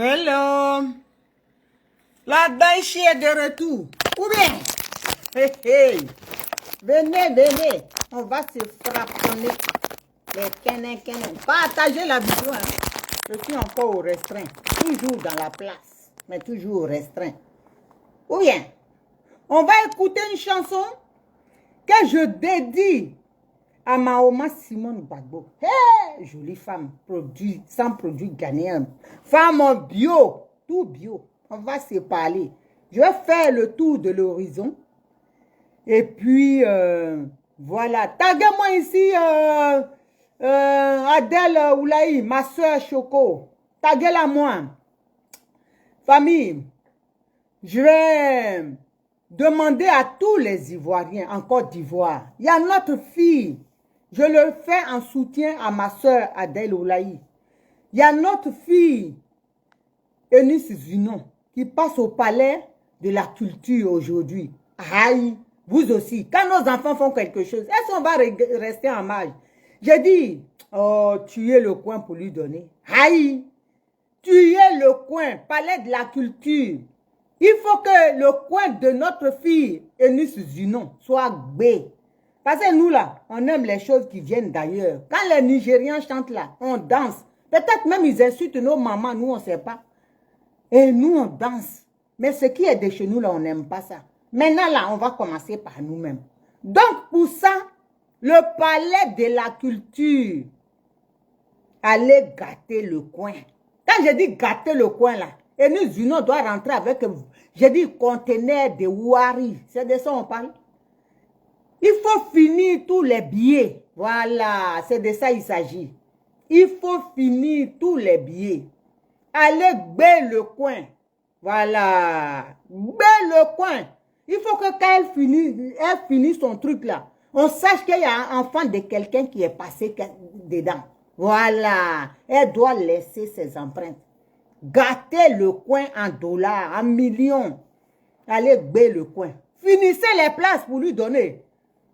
Hello. La Daïchi est de retour. Ou bien? Hey, hey. Venez, venez. On va se frapponner. Les canins. Partagez la vidéo. Hein. Je suis encore au restreint. Toujours dans la place. Mais toujours au restreint. Ou bien? On va écouter une chanson que je dédie à Mahoma Simone Gbagbo. Hey, jolie femme, produit, sans produit ghanéen. Femme bio, tout bio. On va se parler. Je vais faire le tour de l'horizon. Et puis, voilà. Taguez-moi ici, Adèle Oulaï, ma soeur Choco. Taguez-la moi. Famille, je vais demander à tous les Ivoiriens en Côte d'Ivoire. Il y a notre fille. Je le fais en soutien à ma soeur Adèle Oulaï. Il y a notre fille, Eunice Zinon, qui passe au palais de la culture aujourd'hui. Aïe, vous aussi. Quand nos enfants font quelque chose, est-ce qu'on va rester en marge? J'ai dit, oh, tuer le coin pour lui donner. Aïe, tuer le coin, palais de la culture. Il faut que le coin de notre fille, Eunice Zinon, soit bé. Parce que nous, là, on aime les choses qui viennent d'ailleurs. Quand les Nigériens chantent là, on danse. Peut-être même ils insultent nos mamans, nous, on ne sait pas. Et nous, on danse. Mais ce qui est de chez nous, là, on n'aime pas ça. Maintenant, là, on va commencer par nous-mêmes. Donc, pour ça, le palais de la culture, allez gâter le coin. Quand je dis gâter le coin, là, et nous, Zuno doit rentrer avec, j'ai dit, conteneur de Wari. C'est de ça on parle. Il faut finir tous les billets. Voilà, c'est de ça il s'agit. Il faut finir tous les billets. Allez baie le coin. Voilà. Baie le coin. Il faut que quand elle finisse son truc là, on sache qu'il y a un enfant de quelqu'un qui est passé dedans. Voilà. Elle doit laisser ses empreintes. Gâtez le coin en dollars, en millions. Allez baie le coin. Finissez les places pour lui donner.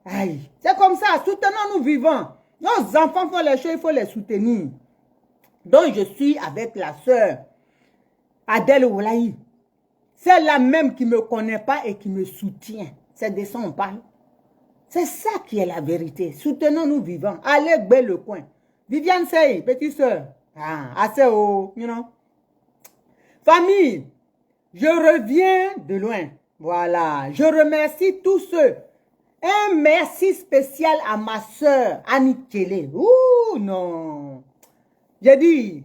Aïe, c'est comme ça, soutenons-nous vivants. Nos enfants font les choses, il faut les soutenir. Donc, je suis avec la sœur Adèle Oulaï. C'est la même qui ne me connaît pas et qui me soutient. C'est de ça on parle. C'est ça qui est la vérité. Soutenons-nous vivants. Allez, baie le coin. Viviane Sey, petite sœur. Ah, assez haut, you know. Famille, je reviens de loin. Voilà, je remercie tous ceux. Un merci spécial à ma soeur Annie Télé. Ouh, non. J'ai dit,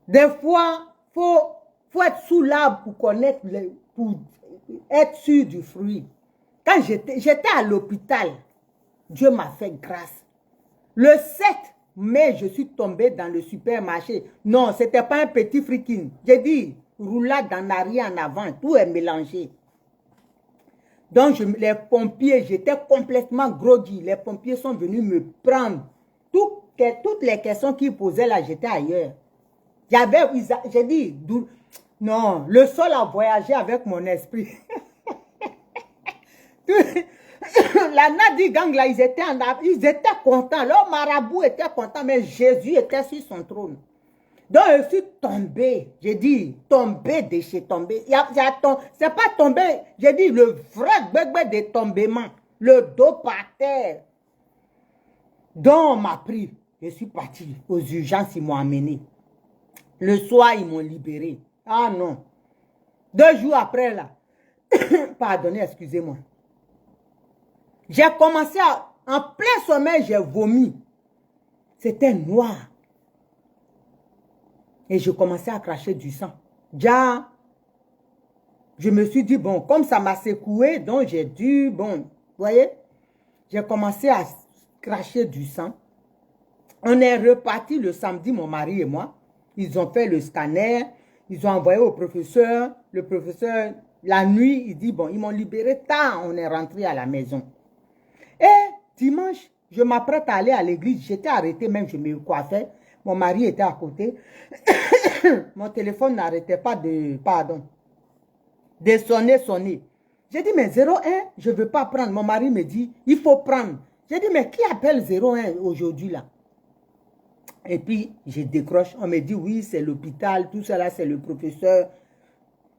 des fois, faut être sous l'arbre pour connaître, pour être sûr du fruit. Quand j'étais à l'hôpital, Dieu m'a fait grâce. Le 7 mai, je suis tombée dans le supermarché. Non, ce n'était pas un petit freaking. J'ai dit, roulade en arrière, en avant, tout est mélangé. Donc, les pompiers, j'étais complètement groggy. Les pompiers sont venus me prendre. Toutes les questions qu'ils posaient là, j'étais ailleurs. J'ai dit, non, le sol a voyagé avec mon esprit. La Nadi Gang, là, ils étaient contents. Leur marabout était content, mais Jésus était sur son trône. Donc, je suis tombée. J'ai dit, tombée de chez tombée. C'est pas tombé. J'ai dit, le vrai bébé de tombement. Le dos par terre. Donc, on m'a pris. Je suis partie aux urgences, ils m'ont amené. Le soir, ils m'ont libéré. Ah non. 2 jours après, là. Pardonnez, excusez-moi. J'ai commencé en plein sommeil, j'ai vomi. C'était noir. Et je commençais à cracher du sang. Déjà, je me suis dit, bon, comme ça m'a secoué, donc j'ai dû, bon, vous voyez, j'ai commencé à cracher du sang. On est reparti le samedi, mon mari et moi. Ils ont fait le scanner, ils ont envoyé au professeur. Le professeur, la nuit, il dit, bon, ils m'ont libéré tard, on est rentré à la maison. Et dimanche, je m'apprête à aller à l'église. J'étais arrêtée même, je me coiffais. Mon mari était à côté. Mon téléphone n'arrêtait pas de sonner. J'ai dit, mais 01, je ne veux pas prendre. Mon mari me dit, il faut prendre. J'ai dit, mais qui appelle 01 aujourd'hui là? Et puis, je décroche. On me dit, oui, c'est l'hôpital, tout ça là, c'est le professeur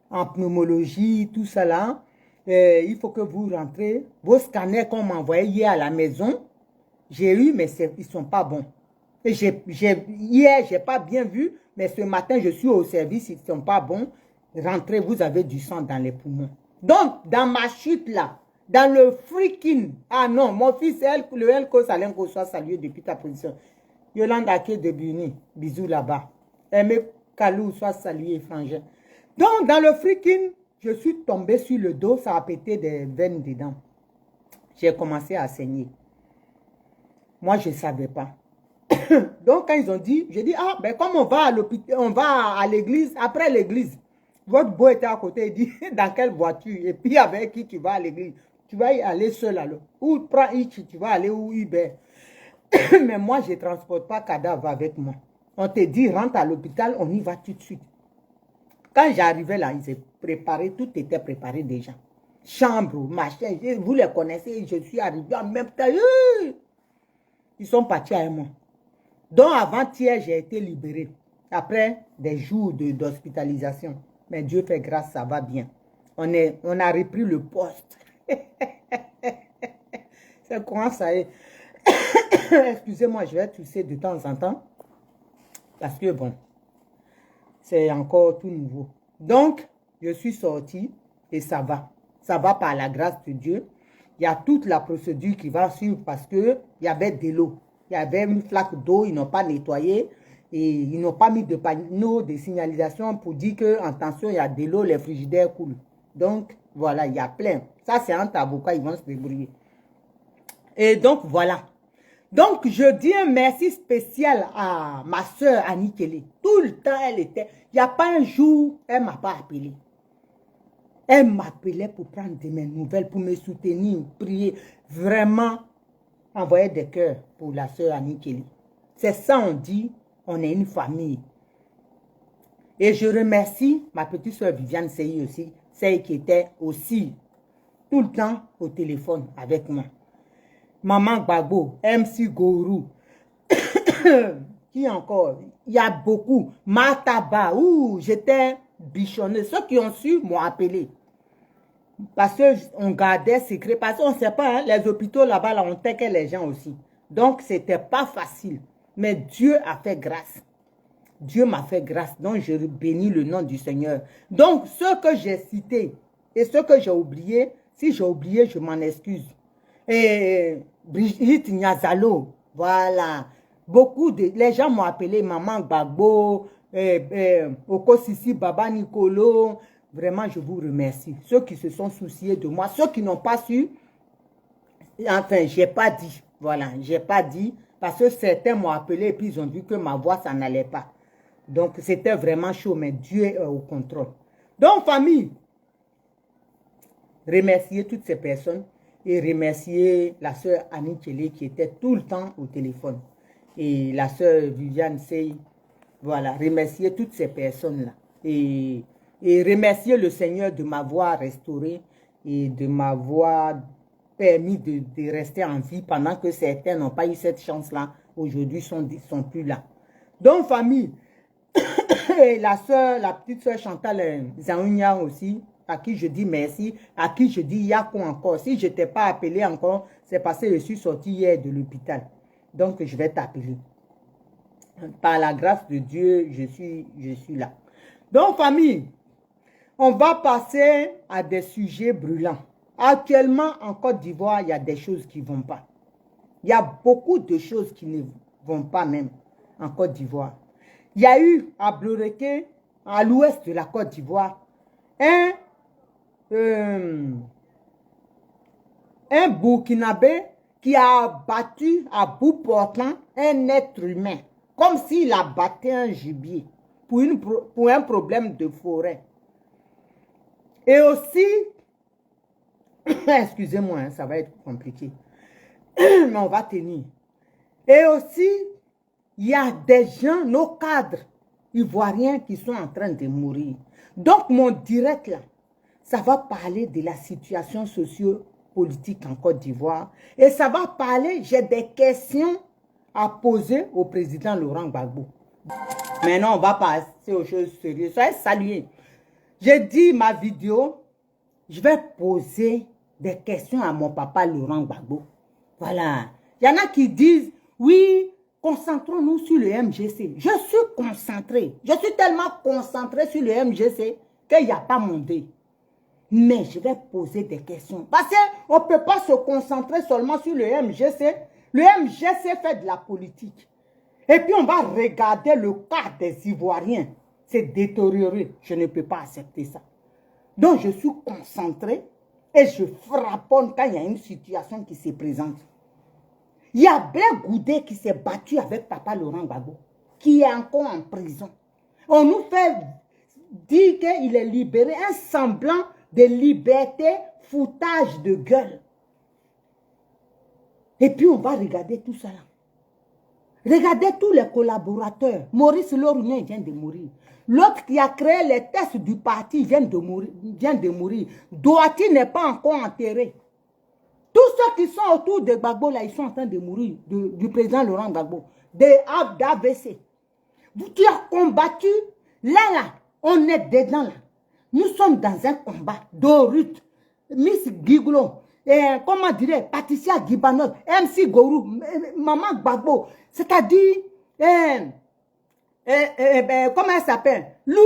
en pneumologie, tout ça là. Il faut que vous rentrez. Vos scanners qu'on m'a envoyés hier à la maison, j'ai eu, mais ils ne sont pas bons. Et hier, je n'ai pas bien vu, mais ce matin, je suis au service, ils ne sont pas bons. Rentrez, vous avez du sang dans les poumons. Donc, dans ma chute là, dans le freaking, ah non, mon fils, le Elko Salenko soit salué depuis ta position. Yolande Ake de Buni, bisous là-bas. Aimé Kalou soit salué, frangin. Donc, dans le freaking, je suis tombé sur le dos, ça a pété des veines dedans. J'ai commencé à saigner. Moi, je ne savais pas. Donc, quand ils ont dit, j'ai dit, ah, ben comme on va à l'hôpital, on va à l'église, après l'église, votre beau était à côté, il dit, dans quelle voiture? Et puis, avec qui tu vas à l'église? Tu vas y aller seul alors. Ou prends Ichi, tu vas aller où Uber. Mais moi, je ne transporte pas cadavre avec moi. On te dit, rentre à l'hôpital, on y va tout de suite. Quand j'arrivais là, ils étaient préparés, tout était préparé déjà. Chambre, machin, vous les connaissez, je suis arrivé en même temps. Ils sont partis avec moi. Donc, avant-hier, j'ai été libéré. Après des jours d'hospitalisation. Mais Dieu fait grâce, ça va bien. On a repris le poste. C'est comment ça est. Excusez-moi, je vais tousser de temps en temps. Parce que bon, c'est encore tout nouveau. Donc, je suis sorti et ça va. Ça va par la grâce de Dieu. Il y a toute la procédure qui va suivre parce qu'il y avait de l'eau. Il y avait une flaque d'eau, ils n'ont pas nettoyé et ils n'ont pas mis de panneaux de signalisation pour dire que, attention, il y a de l'eau, les frigidaires coulent. Donc, voilà, il y a plein. Ça, c'est entre avocats, ils vont se débrouiller. Et donc, voilà. Donc, je dis un merci spécial à ma soeur Annie Kelly. Tout le temps, elle était. Il n'y a pas un jour, elle ne m'a pas appelé. Elle m'appelait pour prendre de mes nouvelles, pour me soutenir, prier. Vraiment, envoyer des cœurs pour la soeur Annie Kelly. C'est ça, on dit, on est une famille. Et je remercie ma petite soeur Viviane Sey aussi, celle qui était aussi tout le temps au téléphone avec moi. Maman Gbagbo, MC Gourou, qui encore? Il y a beaucoup. Mataba, ouh, j'étais bichonnée. Ceux qui ont su m'ont appelé. Parce qu'on gardait secret. Parce qu'on ne sait pas, hein, les hôpitaux là-bas, là, on taquait les gens aussi. Donc, ce n'était pas facile. Mais Dieu a fait grâce. Dieu m'a fait grâce. Donc, je bénis le nom du Seigneur. Donc, ce que j'ai cité et ce que j'ai oublié, si j'ai oublié, je m'en excuse. Et Brigitte Niazalo, voilà. Les gens m'ont appelé Maman Gbagbo, Oko Sisi Baba Nicolo. Vraiment, je vous remercie. Ceux qui se sont souciés de moi, ceux qui n'ont pas su, enfin, je n'ai pas dit. Voilà, je n'ai pas dit parce que certains m'ont appelé et puis ils ont vu que ma voix, ça n'allait pas. Donc, c'était vraiment chaud, mais Dieu est au contrôle. Donc, famille, remerciez toutes ces personnes et remercier la sœur Annie Kelly qui était tout le temps au téléphone. Et la sœur Viviane Sey, voilà, remercier toutes ces personnes-là. Et remercier le Seigneur de m'avoir restauré et de m'avoir permis de rester en vie pendant que certains n'ont pas eu cette chance-là. Aujourd'hui, sont plus là. Donc, famille, et la petite soeur Chantal Zaounia aussi, à qui je dis merci, à qui je dis Yako encore. Si je ne t'ai pas appelé encore, c'est parce que je suis sorti hier de l'hôpital. Donc, je vais t'appeler. Par la grâce de Dieu, je suis là. Donc, famille, on va passer à des sujets brûlants. Actuellement, en Côte d'Ivoire, il y a des choses qui ne vont pas. Il y a beaucoup de choses qui ne vont pas même en Côte d'Ivoire. Il y a eu à Bloreke, à l'ouest de la Côte d'Ivoire, un Burkinabé qui a battu à bout portant un être humain, comme s'il a battu un gibier pour un problème de forêt. Et aussi, excusez-moi, hein, ça va être compliqué, mais on va tenir. Et aussi, il y a des gens, nos cadres ivoiriens qui sont en train de mourir. Donc, mon direct là, ça va parler de la situation socio-politique en Côte d'Ivoire. Et ça va parler, j'ai des questions à poser au président Laurent Gbagbo. Maintenant, on va passer aux choses sérieuses. Soyez salués. J'ai dit ma vidéo, je vais poser des questions à mon papa Laurent Gbagbo. Voilà. Il y en a qui disent, oui, concentrons-nous sur le MGC. Je suis concentré. Je suis tellement concentré sur le MGC qu'il n'y a pas mon dé. Mais je vais poser des questions. Parce qu'on ne peut pas se concentrer seulement sur le MGC. Le MGC fait de la politique. Et puis on va regarder le cas des Ivoiriens. C'est détérioré. Je ne peux pas accepter ça. Donc je suis concentré et je frapponne quand il y a une situation qui se présente. Il y a Blaise Goudé qui s'est battu avec papa Laurent Gbagbo, qui est encore en prison. On nous fait dire qu'il est libéré, un semblant de liberté, foutage de gueule. Et puis on va regarder tout ça là. Regardez tous les collaborateurs. Maurice Lorugnon vient de mourir. L'autre qui a créé les tests du parti vient de mourir. Douati n'est pas encore enterré. Tous ceux qui sont autour de Gbagbo, là, ils sont en train de mourir, du président Laurent Gbagbo, d'AVC. Tu as combattu, là, on est dedans, là. Nous sommes dans un combat. Dorut, Miss Gigolo, comment dirais, Patricia Gibanot, MC Gorou, Maman Gbagbo, c'est-à-dire, comment elle s'appelle? Lou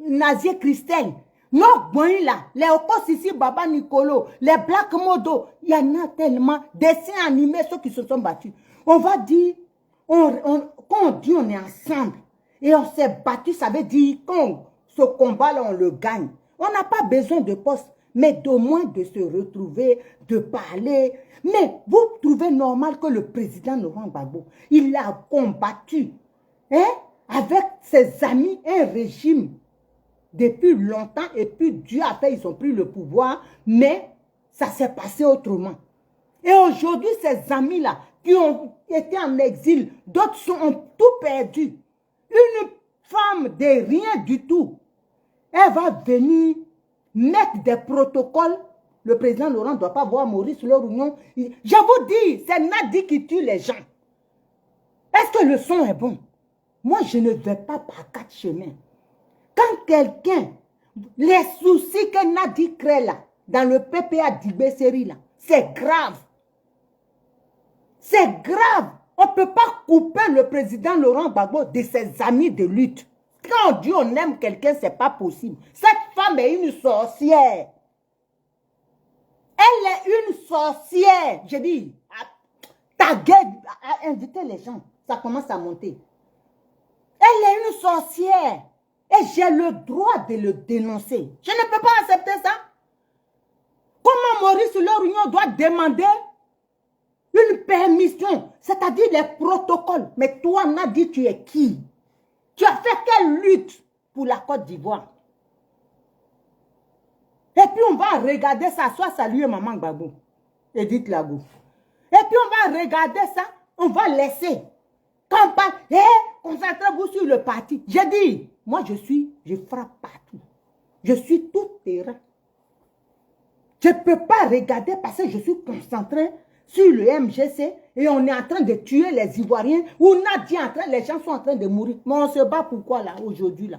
Nazier Christelle. Non, bon, là, les Okos ici, Baba Nicolo, les Black Modo, il y en a tellement, dessins animés, ceux qui se sont battus. On va dire, quand on dit on est ensemble, et on s'est battu, ça veut dire quand ce combat-là, on le gagne. On n'a pas besoin de poste, mais d'au moins de se retrouver, de parler. Mais vous trouvez normal que le président Laurent Gbagbo, il a combattu, hein, avec ses amis, un régime depuis longtemps, et puis Dieu a fait, ils ont pris le pouvoir, mais ça s'est passé autrement. Et aujourd'hui, ces amis-là, qui ont été en exil, d'autres ont tout perdu. Une femme de rien du tout, elle va venir mettre des protocoles. Le président Laurent ne doit pas voir Maurice Lorugnon. Je vous dis, c'est Nadi qui tue les gens. Est-ce que le son est bon? Moi, je ne vais pas par 4 chemins. Quand quelqu'un, les soucis que Nadi crée là, dans le PPA d'Ibécéry là, c'est grave. C'est grave. On ne peut pas couper le président Laurent Gbagbo de ses amis de lutte. Quand on dit on aime quelqu'un, ce n'est pas possible. Cette femme est une sorcière. Elle est une sorcière. Je dis, ta gueule, invitez les gens. Ça commence à monter. Elle est une sorcière. Et j'ai le droit de le dénoncer. Je ne peux pas accepter ça. Comment Maurice Lorugnon doit demander une permission, c'est-à-dire les protocoles. Mais toi, Nadi, tu es qui? Tu as fait quelle lutte pour la Côte d'Ivoire? Et puis on va regarder ça, soit saluer Maman Gbagbo, Edith Lago. Et puis on va regarder ça, on va laisser. Quand on parle, concentrez-vous sur le parti. J'ai dit, moi je frappe partout. Je suis tout terrain. Je ne peux pas regarder parce que je suis concentré sur le MGC et on est en train de tuer les Ivoiriens ou Nadi en train, les gens sont en train de mourir. Mais on se bat pourquoi là, aujourd'hui là?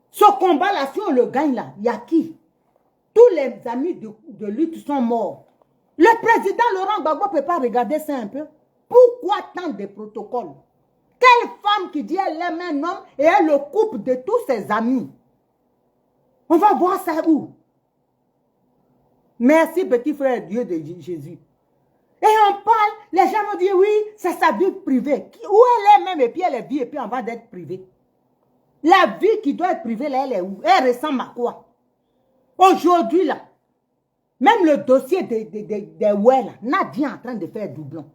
Ce combat là, si on le gagne là, il y a qui? Tous les amis de lutte sont morts. Le président Laurent Gbagbo ne peut pas regarder ça un peu. Pourquoi tant de protocoles? Quelle femme qui dit elle aime un homme et elle le coupe de tous ses amis? On va voir ça où? Merci petit frère Dieu de Jésus. Et on parle, les gens vont dire oui, c'est sa vie privée. Où elle est même et puis elle est vie et puis on va d'être privée. La vie qui doit être privée là, elle est où? Elle ressemble à quoi? Aujourd'hui là, même le dossier des ouais là, Nadi est en train de faire doublon.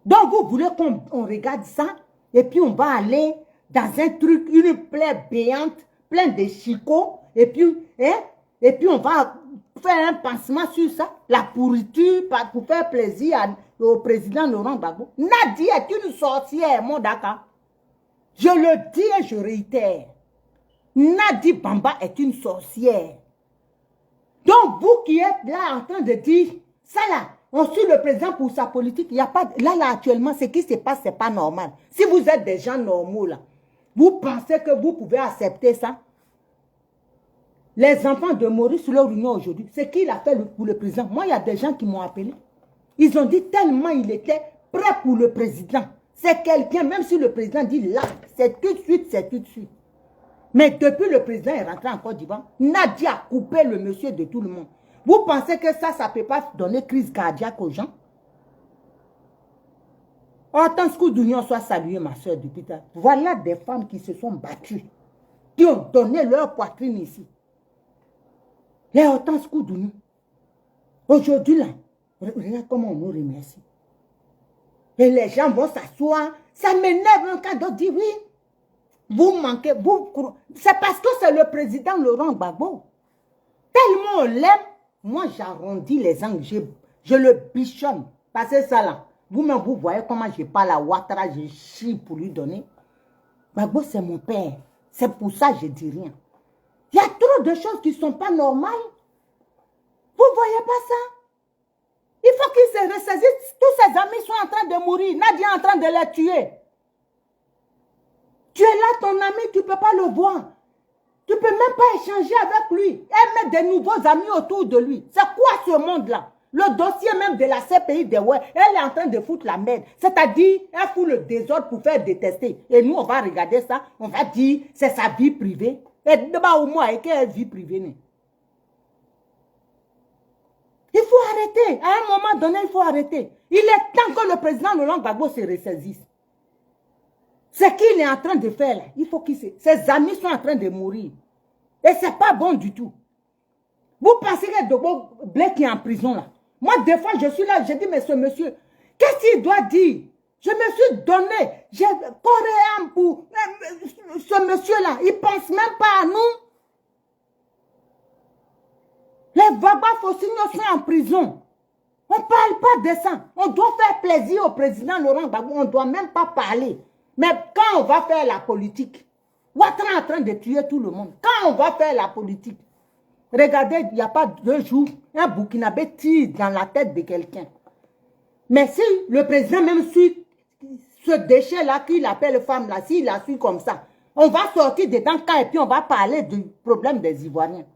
Donc vous voulez qu'on regarde ça et puis on va aller dans un truc, une plaie béante, plein de chicots et puis on va faire un pansement sur ça, la pourriture pour faire plaisir au président Laurent Gbagbo. Nadi est une sorcière, mon Dakar. Je le dis et je réitère. Nadi Bamba est une sorcière. Donc vous qui êtes là en train de dire, ça là, On suit le président pour sa politique. Il y a pas, là, actuellement, ce qui se passe, ce n'est pas normal. Si vous êtes des gens normaux, là, vous pensez que vous pouvez accepter ça? Les enfants de Maurice, leur union aujourd'hui, c'est qu'il a fait pour le président. Moi, il y a des gens qui m'ont appelé. Ils ont dit tellement il était prêt pour le président. C'est quelqu'un, même si le président dit là, c'est tout de suite, c'est tout de suite. Mais depuis le président est rentré en Côte d'Ivoire, Nadia a coupé le monsieur de tout le monde. Vous pensez que ça ne peut pas donner crise cardiaque aux gens? Autant que d'union soit salué, ma soeur, depuis tard. Voilà des femmes qui se sont battues, qui ont donné leur poitrine ici. Les Hortense Koudouni. Aujourd'hui, là, regarde comment on nous remercie. Et les gens vont s'asseoir. Ça m'énerve quand d'autres disent oui. Vous manquez. C'est parce que c'est le président Laurent Gbagbo. Tellement on l'aime. Moi, j'arrondis les angles. Je le bichonne. Parce que ça là. Vous-même, vous voyez comment je parle à Ouattara. Je chie pour lui donner. Gbagbo, c'est mon père. C'est pour ça que je ne dis rien. Il y a trop de choses qui ne sont pas normales. Vous ne voyez pas ça? Il faut qu'ils se ressaisissent. Tous ses amis sont en train de mourir. Nadia est en train de les tuer. Tu es là, ton ami, tu ne peux pas le voir. Tu ne peux même pas échanger avec lui. Elle met des nouveaux amis autour de lui. C'est quoi ce monde-là? Le dossier même de la CPI de Ouai, elle est en train de foutre la merde. C'est-à-dire, elle fout le désordre pour faire détester. Et nous, on va regarder ça. On va dire, c'est sa vie privée. Et d'abord, au moins, quelle vie privée? Il faut arrêter. À un moment donné, il faut arrêter. Il est temps que le président Laurent Gbagbo se ressaisisse. Ce qu'il est en train de faire, là, il faut qu'il se... Ses amis sont en train de mourir. Et ce n'est pas bon du tout. Vous pensez que Dogo Blé qui est en prison, là. Moi, des fois, je suis là, je dis, mais ce monsieur, qu'est-ce qu'il doit dire? Je me suis donné, j'ai corps et âme pour ce monsieur-là. Il ne pense même pas à nous. Les Vagba Fossigno sont en prison. On ne parle pas de ça. On doit faire plaisir au président Laurent Gbagbo. On ne doit même pas parler. Mais quand on va faire la politique, Ouattara est en train de tuer tout le monde. Quand on va faire la politique, regardez, il n'y a pas 2 jours, un Burkinabé tire dans la tête de quelqu'un. Mais si le président même suit ce déchet-là qu'il appelle femme là, s'il la suit comme ça, on va sortir dedans quand et puis on va parler du problème des Ivoiriens.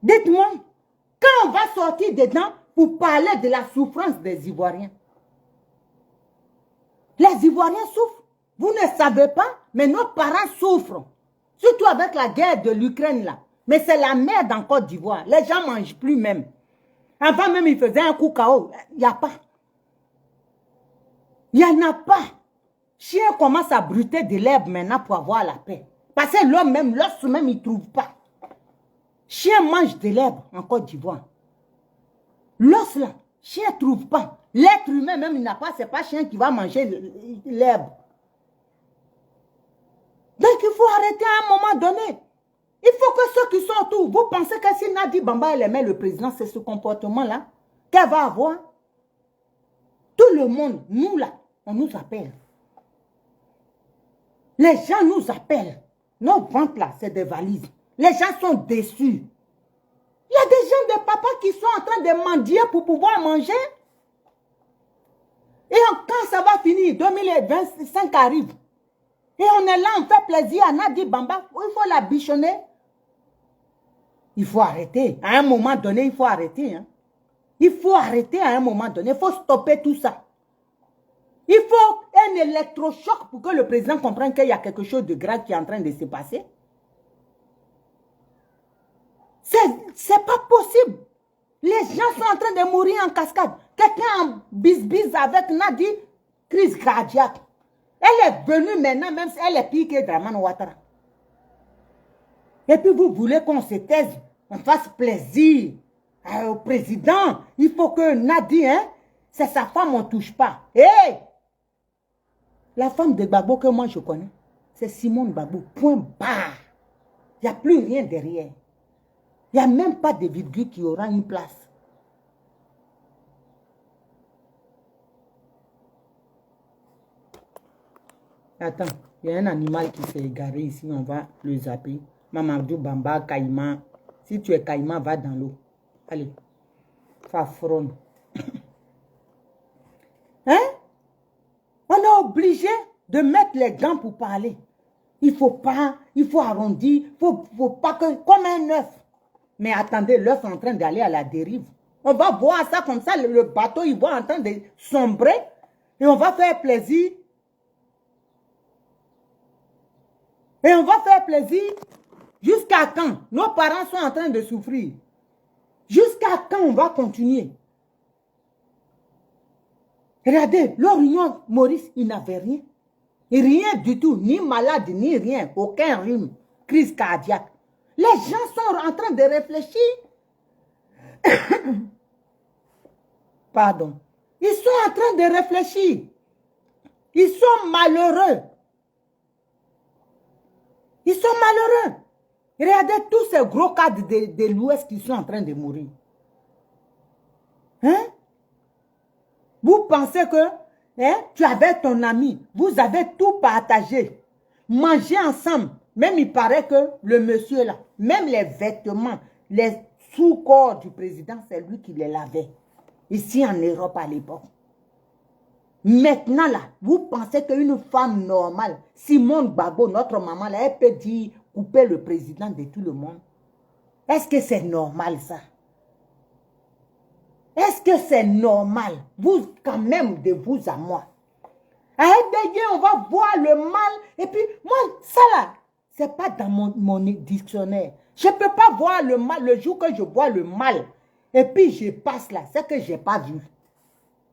Dites-moi, quand on va sortir dedans pour parler de la souffrance des Ivoiriens, les Ivoiriens souffrent. Vous ne savez pas, mais nos parents souffrent. Surtout avec la guerre de l'Ukraine là. Mais c'est la merde en Côte d'Ivoire. Les gens ne mangent plus même. Avant même, ils faisaient un coup KO. Il n'y a pas. Il n'y en a pas. Chien commence à bruter de l'herbe maintenant pour avoir la paix. Parce que l'homme même, l'os même, il ne trouve pas. Chien mange de l'herbe en Côte d'Ivoire. L'os là, chien ne trouve pas. L'être humain même, il n'a pas, c'est pas chien qui va manger l'herbe. Donc il faut arrêter à un moment donné. Il faut que ceux qui sont autour, vous pensez que si Nadi Bamba elle aimait le président, c'est ce comportement-là qu'elle va avoir. Tout le monde, nous là, on nous appelle. Les gens nous appellent. Nos ventes là, c'est des valises. Les gens sont déçus. Il y a des gens, des papas qui sont en train de mendier pour pouvoir manger. Et quand ça va finir, 2025 arrive. Et on est là, on fait plaisir à Nadi Bamba. Il faut la bichonner. Il faut arrêter. À un moment donné, il faut arrêter. Hein. Il faut arrêter à un moment donné. Il faut stopper tout ça. Il faut un électrochoc pour que le président comprenne qu'il y a quelque chose de grave qui est en train de se passer. C'est pas possible. Les gens sont en train de mourir en cascade. Quelqu'un en bis-bis avec Nadi, crise cardiaque. Elle est venue maintenant, même si elle est pire que Dramane Ouattara. Et puis vous voulez qu'on se taise, on fasse plaisir au président. Il faut que Nadi, hein, c'est sa femme, on ne touche pas. Hé! La femme de Gbagbo que moi je connais, c'est Simone Gbagbo. Point barre. Il n'y a plus rien derrière. Il n'y a même pas de virgule qui aura une place. Attends, il y a un animal qui s'est égaré ici, on va le zapper. Mamadou Bamba, Caïman. Si tu es Caïman, va dans l'eau. Allez, Fafron. obligé de mettre les gants pour parler. Il faut pas, il faut arrondir, faut pas que, comme un œuf. Mais attendez, l'œuf est en train d'aller à la dérive. On va voir ça comme ça, le bateau, il va en train de sombrer et on va faire plaisir. Et on va faire plaisir jusqu'à quand? Nos parents sont en train de souffrir. Jusqu'à quand on va continuer? Regardez, leur union, Maurice, il n'avait rien. Rien du tout, ni malade, ni rien, aucun rhume, crise cardiaque. Les gens sont en train de réfléchir. Pardon. Ils sont en train de réfléchir. Ils sont malheureux. Ils sont malheureux. Regardez tous ces gros cadres de l'Ouest qui sont en train de mourir. Hein? Vous pensez que tu avais ton ami, vous avez tout partagé, mangé ensemble. Même il paraît que le monsieur là, même les vêtements, les sous-corps du président, c'est lui qui les lavait. Ici en Europe à l'époque. Maintenant là, vous pensez qu'une femme normale, Simone Gbagbo, notre maman là, elle peut dire couper le président de tout le monde? Est-ce que c'est normal ça? Est-ce que c'est normal? Vous, quand même, de vous à moi. On va voir le mal. Et puis, moi, ça là, c'est pas dans mon dictionnaire. Je ne peux pas voir le mal le jour que je vois le mal. Et puis, je passe là. C'est que je n'ai pas vu.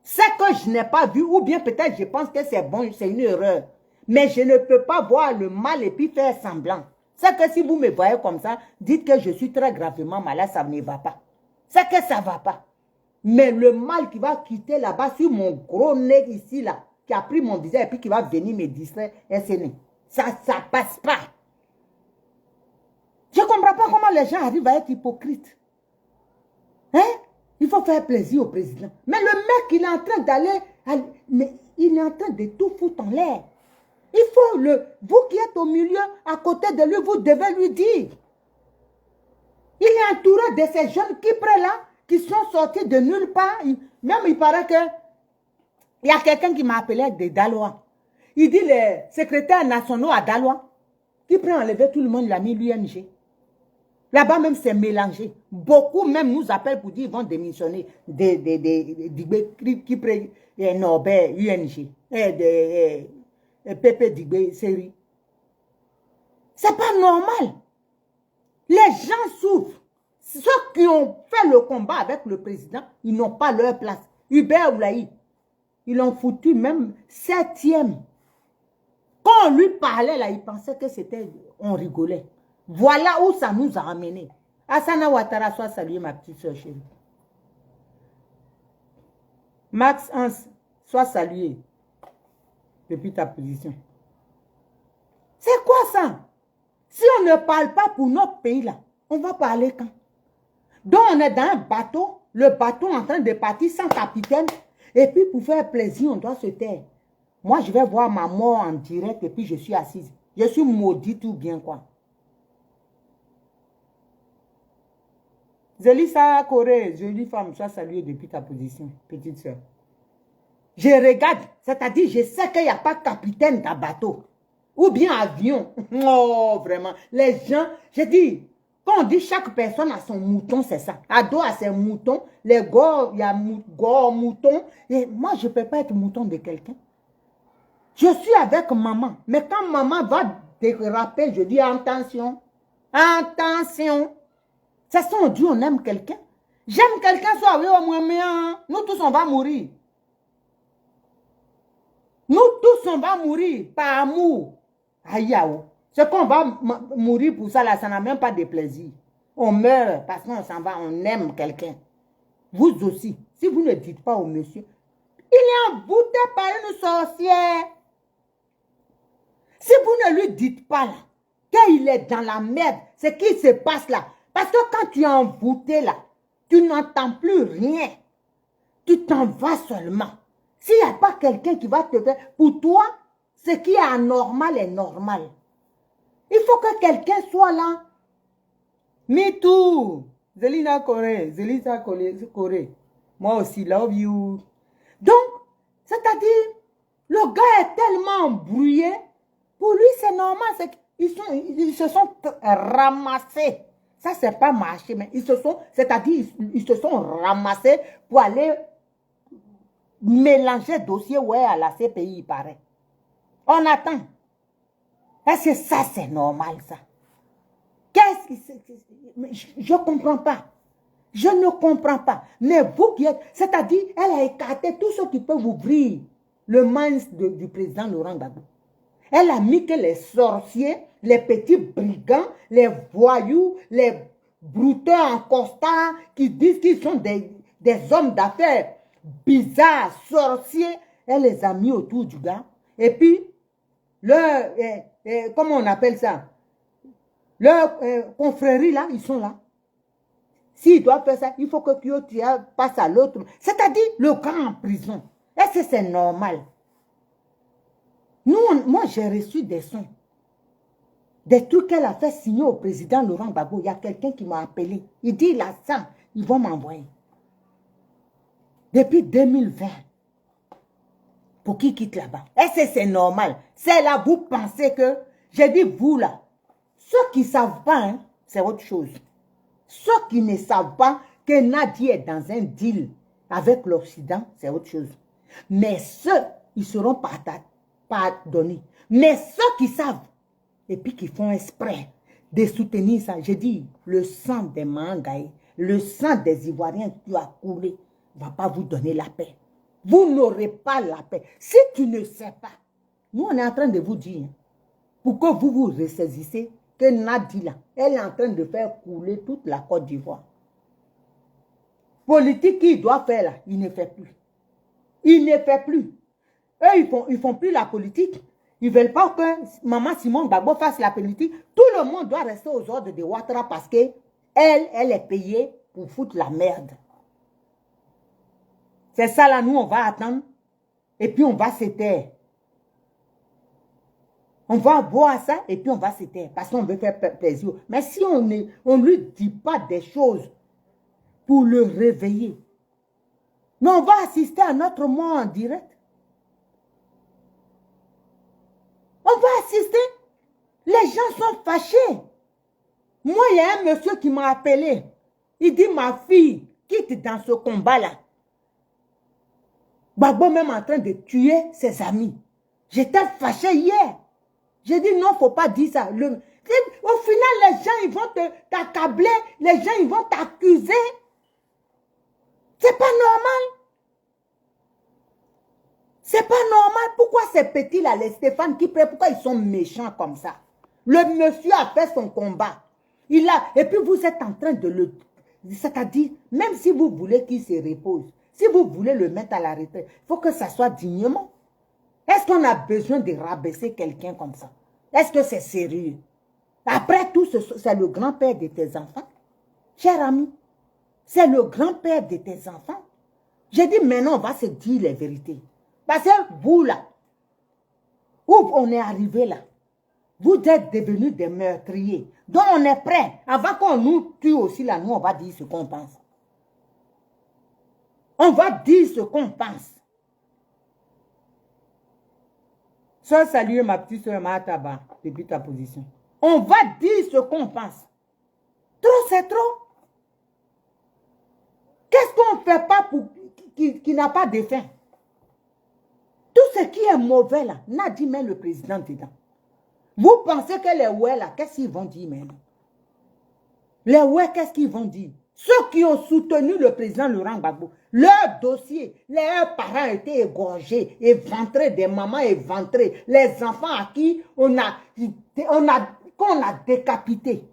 C'est que je n'ai pas vu. Ou bien peut-être je pense que c'est bon, c'est une erreur. Mais je ne peux pas voir le mal et puis faire semblant. C'est que si vous me voyez comme ça, dites que je suis très gravement malade, ça ne va pas. C'est que ça ne va pas. Mais le mal qui va quitter là-bas sur mon gros nez ici, là, qui a pris mon visage et puis qui va venir me distraire, ça ne passe pas. Je ne comprends pas comment les gens arrivent à être hypocrites. Hein? Il faut faire plaisir au président. Mais le mec, il est en train d'aller, mais il est en train de tout foutre en l'air. Il faut vous qui êtes au milieu, à côté de lui, vous devez lui dire. Il est entouré de ces jeunes qui prennent là, qui sont sortis de nulle part. Même il paraît que il y a quelqu'un qui m'a appelé avec des Dalois. Il dit les secrétaires nationaux à Dalois qui prennent enlever tout le monde, il a mis l'UNG. Là-bas même c'est mélangé. Beaucoup même nous appellent pour dire qu'ils vont démissionner qui prennent Norbert, UNG, Pepe Digbe, série. C'est pas normal. Les gens souffrent. Ceux qui ont fait le combat avec le président, ils n'ont pas leur place. Hubert Oulaï, ils l'ont foutu même 7e. Quand on lui parlait, là, il pensait que c'était... On rigolait. Voilà où ça nous a amenés. Assana Ouattara, soit salué ma petite soeur chérie. Max Hans, soit salué depuis ta position. C'est quoi ça? Si on ne parle pas pour notre pays, là, on va parler quand? Donc, on est dans un bateau, le bateau en train de partir sans capitaine, et puis pour faire plaisir, on doit se taire. Moi, je vais voir ma mort en direct, et puis je suis assise. Je suis maudite ou bien quoi? Zelissa Corée, jolie femme, sois saluée depuis ta position, petite soeur. Je regarde, c'est-à-dire, je sais qu'il n'y a pas de capitaine dans le bateau. Ou bien avion. Oh, vraiment. Les gens, je dis, quand on dit chaque personne a son mouton, c'est ça. Ado a ses moutons, les gars, il y a mouton. Et moi, je ne peux pas être mouton de quelqu'un. Je suis avec maman. Mais quand maman va déraper, je dis attention. Attention. C'est ça, on dit on aime quelqu'un. J'aime quelqu'un, soit oui, au moins, mais nous tous, on va mourir. Nous tous, on va mourir par amour. Aïe, c'est qu'on va mourir pour ça, là, ça n'a même pas de plaisir. On meurt parce qu'on s'en va, on aime quelqu'un. Vous aussi, si vous ne dites pas au monsieur, il est envoûté par une sorcière. Si vous ne lui dites pas là, qu'il est dans la merde, c'est qu'il se passe là. Parce que quand tu es envoûté là, tu n'entends plus rien. Tu t'en vas seulement. S'il n'y a pas quelqu'un qui va te faire, pour toi, ce qui est anormal est normal. Il faut que quelqu'un soit là. Me too. Zelina Corée. Zelina Corée. Moi aussi, love you. Donc, c'est-à-dire, Le gars est tellement embrouillé. Pour lui, c'est normal. Ils se sont ramassés. Ça, c'est pas marché, mais c'est-à-dire, ils se sont ramassés pour aller mélanger dossier, ouais, à la CPI, il paraît. On attend. Est-ce que ça, c'est normal, ça? Qu'est-ce que c'est? Je ne comprends pas. Je ne comprends pas. Mais vous qui êtes, c'est-à-dire, elle a écarté tout ce qui peut ouvrir le minds du président Laurent Gbagbo. Elle a mis que les sorciers, les petits brigands, les voyous, les brouteurs en costard qui disent qu'ils sont des hommes d'affaires bizarres, sorciers, elle les a mis autour du gars. Et puis, comment on appelle ça? Leurs confréries là, ils sont là. S'ils doivent faire ça, il faut que Kyotia passe à l'autre. C'est-à-dire le gars en prison. Est-ce que c'est normal? Moi, j'ai reçu des sons. Des trucs qu'elle a fait signer au président Laurent Gbagbo. Il y a quelqu'un qui m'a appelé. Il dit, il a ça. Ils vont m'envoyer. Depuis 2020. Pour qui quitte là-bas. Est-ce que c'est normal? C'est là, vous pensez que... J'ai dit, vous là. Ceux qui ne savent pas, hein, c'est autre chose. Ceux qui ne savent pas que Nadia est dans un deal avec l'Occident, c'est autre chose. Mais ceux, ils seront pardonnés. Mais ceux qui savent, et puis qui font exprès de soutenir ça, j'ai dit, le sang des Mangaïs, le sang des Ivoiriens qui a coulé, ne va pas vous donner la paix. Vous n'aurez pas la paix. Si tu ne sais pas, nous on est en train de vous dire, pour que vous vous ressaisissez, que Nadia, elle est en train de faire couler toute la Côte d'Ivoire. Politique qu'il doit faire là, il ne fait plus. Il ne fait plus. Eux, ils font plus la politique. Ils ne veulent pas que Maman Simone Gbagbo fasse la politique. Tout le monde doit rester aux ordres de Ouattara parce que elle est payée pour foutre la merde. C'est ça là, nous on va attendre. Et puis on va se taire. On va voir ça et puis on va se taire parce qu'on veut faire plaisir. Mais si on ne lui dit pas des choses pour le réveiller, mais on va assister à notre mort en direct. On va assister. Les gens sont fâchés. Moi, il y a un monsieur qui m'a appelé. Il dit, ma fille, quitte dans ce combat-là. Gbagbo même en train de tuer ses amis. J'étais fâché hier. J'ai dit, non, il ne faut pas dire ça. Au final, les gens, ils vont t'accabler. Les gens, ils vont t'accuser. C'est pas normal. C'est pas normal. Pourquoi ces petits-là, les Stéphane qui prient, pourquoi ils sont méchants comme ça? Le monsieur a fait son combat. Et puis vous êtes en train de le... C'est-à-dire, même si vous voulez qu'il se repose, si vous voulez le mettre à la retraite, il faut que ça soit dignement. Est-ce qu'on a besoin de rabaisser quelqu'un comme ça? Est-ce que c'est sérieux? Après tout, c'est le grand-père de tes enfants. Cher ami, c'est le grand-père de tes enfants. J'ai dit, maintenant, on va se dire les vérités. Parce que vous, là, où on est arrivé là, vous êtes devenus des meurtriers. Donc, on est prêt. Avant qu'on nous tue aussi, là, nous, on va dire ce qu'on pense. On va dire ce qu'on pense. Sois salué, ma petite soeur Mahataba, depuis ta position. On va dire ce qu'on pense. Trop, c'est trop. Qu'est-ce qu'on ne fait pas pour qui n'a pas de fin? Tout ce qui est mauvais là, n'a dit même le président dedans. Vous pensez que les ouais là, qu'est-ce qu'ils vont dire maintenant? Les ouais, qu'est-ce qu'ils vont dire? Ceux qui ont soutenu le président Laurent Gbagbo, leur dossier, leurs parents étaient égorgés, éventrés, des mamans éventrées, les enfants à qui qu'on a décapité.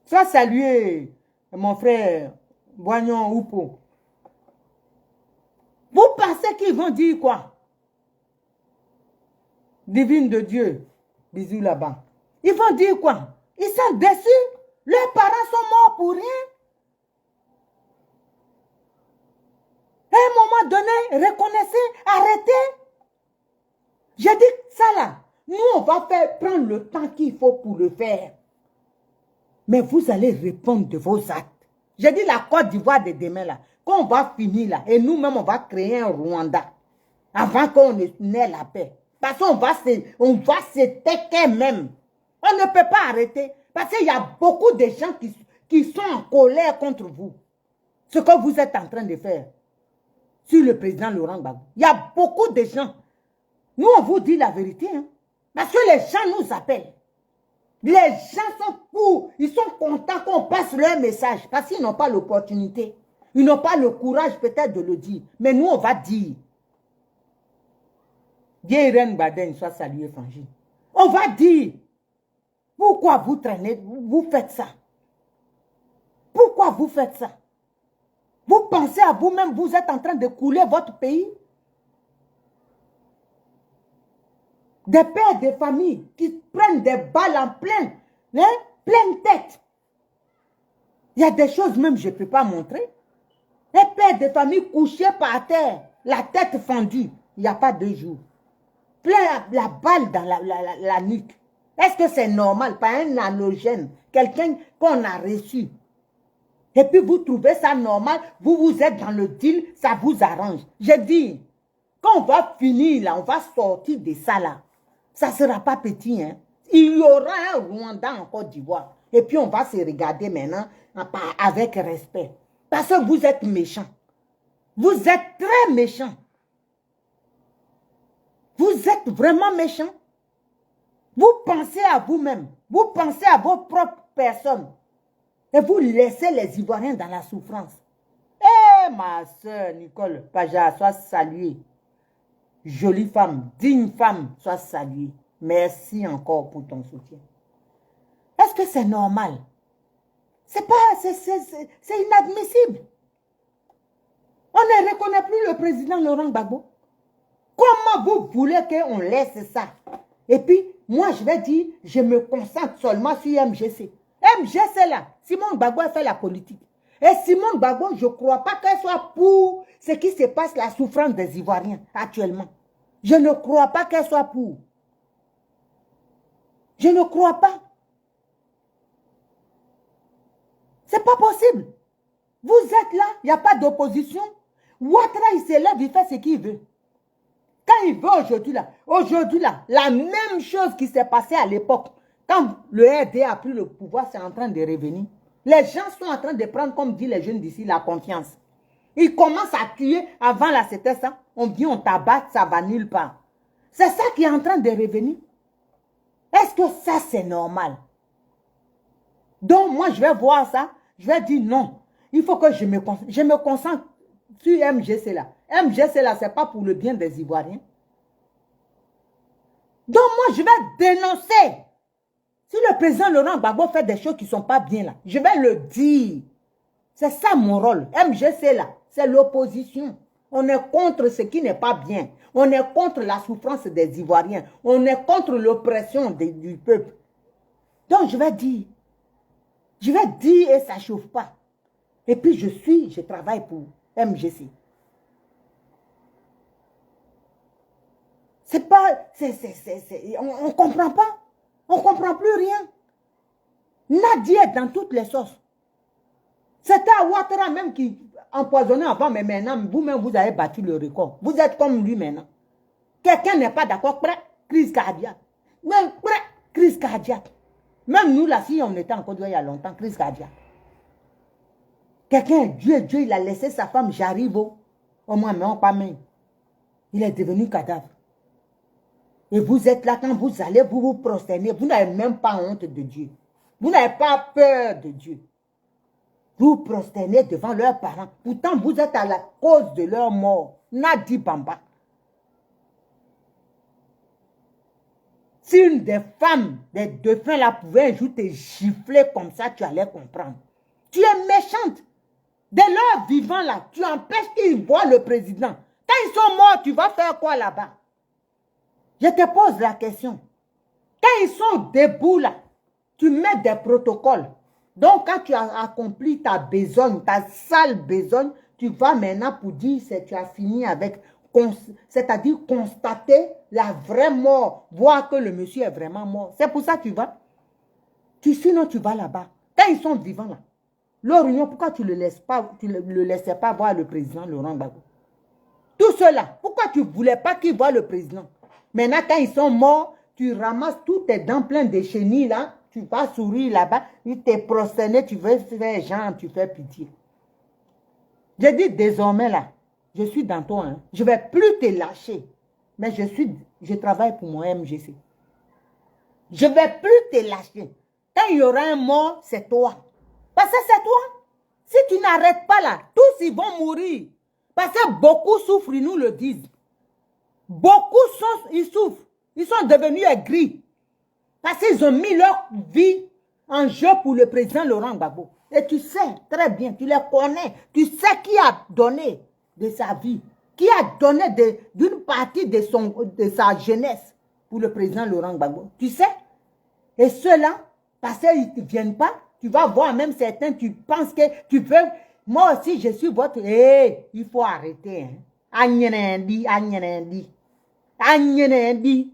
Ça, saluer mon frère Boignon Oupo. Vous pensez qu'ils vont dire quoi? Divine de Dieu, bisous là-bas. Ils vont dire quoi? Ils sont déçus. Leurs parents sont morts pour rien. À un moment donné, reconnaissez, arrêtez. J'ai dit ça là. Nous, on va prendre le temps qu'il faut pour le faire. Mais vous allez répondre de vos actes. J'ai dit la Côte d'Ivoire de demain là. quand on va finir là, et nous-mêmes, on va créer un Rwanda avant qu'on n'ait la paix. Parce qu'on va se tequer même. On ne peut pas arrêter. Parce qu'il y a beaucoup de gens qui sont en colère contre vous. Ce que vous êtes en train de faire sur le président Laurent Gbagbo. Il y a beaucoup de gens. Nous, on vous dit la vérité. Hein, parce que les gens nous appellent. Les gens sont pour. Ils sont contents qu'on passe leur message. Parce qu'ils n'ont pas l'opportunité. Ils n'ont pas le courage peut-être de le dire. Mais nous, on va dire. Dieu Irène Baden soit salué, Frangine. On va dire. Pourquoi vous traînez, vous faites ça? Pourquoi vous faites ça? Vous pensez à vous-même, vous êtes en train de couler votre pays? Des pères de famille qui prennent des balles en pleine tête. Il y a des choses même que je ne peux pas montrer. Des pères de famille couchés par terre, la tête fendue, il n'y a pas 2 jours. Plein la balle dans la nuque. Est-ce que c'est normal, pas un halogène, quelqu'un qu'on a reçu? Et puis vous trouvez ça normal, vous êtes dans le deal, ça vous arrange. Je dis, quand on va finir là, on va sortir de ça là. Ça ne sera pas petit, hein. Il y aura un Rwanda en Côte d'Ivoire. Et puis on va se regarder maintenant avec respect. Parce que vous êtes méchants. Vous êtes très méchants. Vous êtes vraiment méchants. Vous pensez à vous-même. Vous pensez à vos propres personnes. Et vous laissez les Ivoiriens dans la souffrance. Eh, ma soeur Nicole Paja, sois saluée. Jolie femme, digne femme, sois saluée. Merci encore pour ton soutien. Est-ce que c'est normal? C'est inadmissible. On ne reconnaît plus le président Laurent Gbagbo. Comment vous voulez qu'on laisse ça? Et puis, moi, je vais dire, je me concentre seulement sur MGC. MGC là, Simone Gbagbo a fait la politique. Et Simone Gbagbo, je ne crois pas qu'elle soit pour ce qui se passe, la souffrance des Ivoiriens actuellement. Je ne crois pas qu'elle soit pour. Je ne crois pas. C'est pas possible. Vous êtes là, il n'y a pas d'opposition. Ouattara, il se lève, il fait ce qu'il veut. Quand il veut aujourd'hui là, la même chose qui s'est passée à l'époque, quand le RD a pris le pouvoir, c'est en train de revenir. Les gens sont en train de prendre, comme disent les jeunes d'ici, la confiance. Ils commencent à tuer. Avant là, c'était ça. On vient, on tabac, ça va nulle part. C'est ça qui est en train de revenir. Est-ce que ça, c'est normal? Donc, moi, je vais voir ça. Je vais dire non. Il faut que je me concentre sur MGC là. MGC là, ce n'est pas pour le bien des Ivoiriens. Donc, moi, je vais dénoncer. Si le président Laurent Gbagbo fait des choses qui ne sont pas bien là, je vais le dire. C'est ça mon rôle. MGC là, c'est l'opposition. On est contre ce qui n'est pas bien. On est contre la souffrance des Ivoiriens. On est contre l'oppression du peuple. Donc, je vais dire. Je vais dire et ça ne chauffe pas. Et puis, je travaille pour MGC. C'est pas, on ne comprend pas. On ne comprend plus rien. Nadia est dans toutes les sauces. C'était Ouattara même qui empoisonnait avant, mais maintenant, vous-même, vous avez battu le record. Vous êtes comme lui maintenant. Quelqu'un n'est pas d'accord, crise cardiaque. Même crise cardiaque. Même nous, la fille, on était en Côte d'Ivoire il y a longtemps, crise cardiaque. Quelqu'un, Dieu, il a laissé sa femme, j'arrive au moins, mais on pas main. Il est devenu cadavre. Et vous êtes là, quand vous allez, vous vous prosternez, vous n'avez même pas honte de Dieu. Vous n'avez pas peur de Dieu. Vous vous prosternez devant leurs parents. Pourtant, vous êtes à la cause de leur mort. Nadi Bamba. Si une des femmes des défunts là pouvait un jour te gifler comme ça, tu allais comprendre. Tu es méchante. De leur vivant là, tu empêches qu'ils voient le président. Quand ils sont morts, tu vas faire quoi là-bas? Je te pose la question. Quand ils sont debout là, tu mets des protocoles. Donc, quand tu as accompli ta besogne, ta sale besogne, tu vas maintenant pour dire que tu as fini avec, c'est-à-dire constater la vraie mort, voir que le monsieur est vraiment mort. C'est pour ça que tu vas. Sinon, tu vas là-bas. Quand ils sont vivants là. L'Orion, pourquoi tu ne le laissais pas voir le président Laurent Gbagbo? Tout cela, pourquoi tu ne voulais pas qu'il voit le président? Maintenant, quand ils sont morts, tu ramasses tous tes dents pleines de chenilles là, tu vas sourire là-bas, il t'est prosterné, tu veux faire genre, tu fais pitié. Je dis désormais là, je suis dans toi, hein. Je ne vais plus te lâcher. Mais je travaille pour mon MGC. Je ne vais plus te lâcher. Quand il y aura un mort, c'est toi. Parce que c'est toi. Si tu n'arrêtes pas là, tous ils vont mourir. Parce que beaucoup souffrent, ils nous le disent. Beaucoup ils souffrent. Ils sont devenus aigris. Parce qu'ils ont mis leur vie en jeu pour le président Laurent Gbagbo. Et tu sais très bien, tu les connais. Tu sais qui a donné de sa vie. Qui a donné d'une partie de sa jeunesse pour le président Laurent Gbagbo. Tu sais? Et ceux-là, parce qu'ils ne viennent pas, tu vas voir même certains, tu penses que tu peux. Moi aussi, je suis votre. Il faut arrêter. Agnenendi.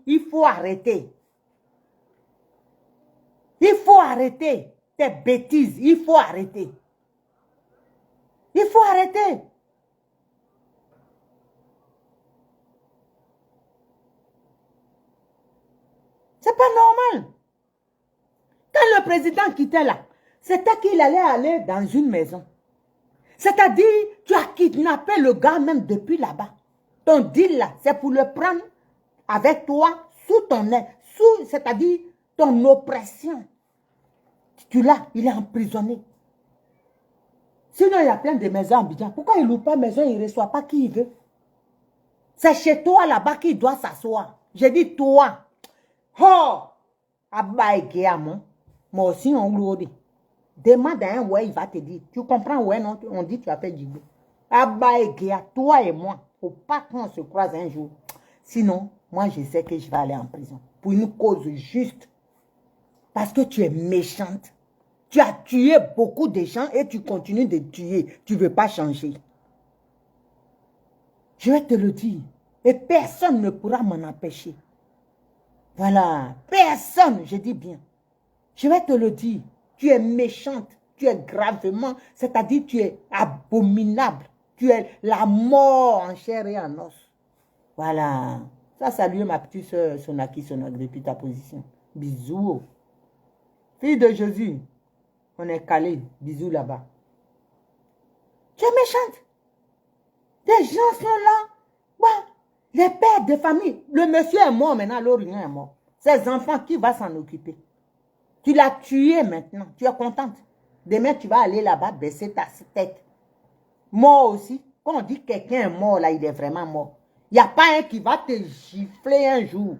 Il faut arrêter. Il faut arrêter tes bêtises. Il faut arrêter. Il faut arrêter. C'est pas normal. Quand le président quittait là, c'était qu'il allait aller dans une maison. C'est-à-dire, tu as kidnappé le gars même depuis là-bas. Ton deal là, c'est pour le prendre avec toi sous ton aile, c'est-à-dire ton oppression. Tu l'as, il est emprisonné. Sinon, il y a plein de maisons à Abidjan. Pourquoi il loue pas maison, il ne reçoit pas qui il veut? C'est chez toi là-bas qu'il doit s'asseoir. J'ai dit toi. Oh! Moi aussi, on loue. Demande à un ouais, il va te dire. Tu comprends, ouais, non? On dit tu as fait du bien. Toi et moi, il ne faut pas qu'on se croise un jour. Sinon, moi, je sais que je vais aller en prison. Pour une cause juste. Parce que tu es méchante. Tu as tué beaucoup de gens et tu continues de tuer. Tu ne veux pas changer. Je vais te le dire. Et personne ne pourra m'en empêcher. Voilà. Personne, je dis bien. Je vais te le dire. Tu es méchante. Tu es gravement, c'est-à-dire tu es abominable. Tu es la mort en chair et en os. Voilà. Ça, salut ma petite soeur Sonaki Sonok depuis ta position. Bisous. Fille de Jésus. On est calé. Bisous là-bas. Tu es méchante. Des gens sont là. Bon, les pères de famille. Le monsieur est mort maintenant, l'Orient est mort. Ses enfants, qui va s'en occuper? Tu l'as tué maintenant. Tu es contente. Demain, tu vas aller là-bas baisser ta tête. Mort aussi. Quand on dit que quelqu'un est mort, là, il est vraiment mort. Il n'y a pas un qui va te gifler un jour.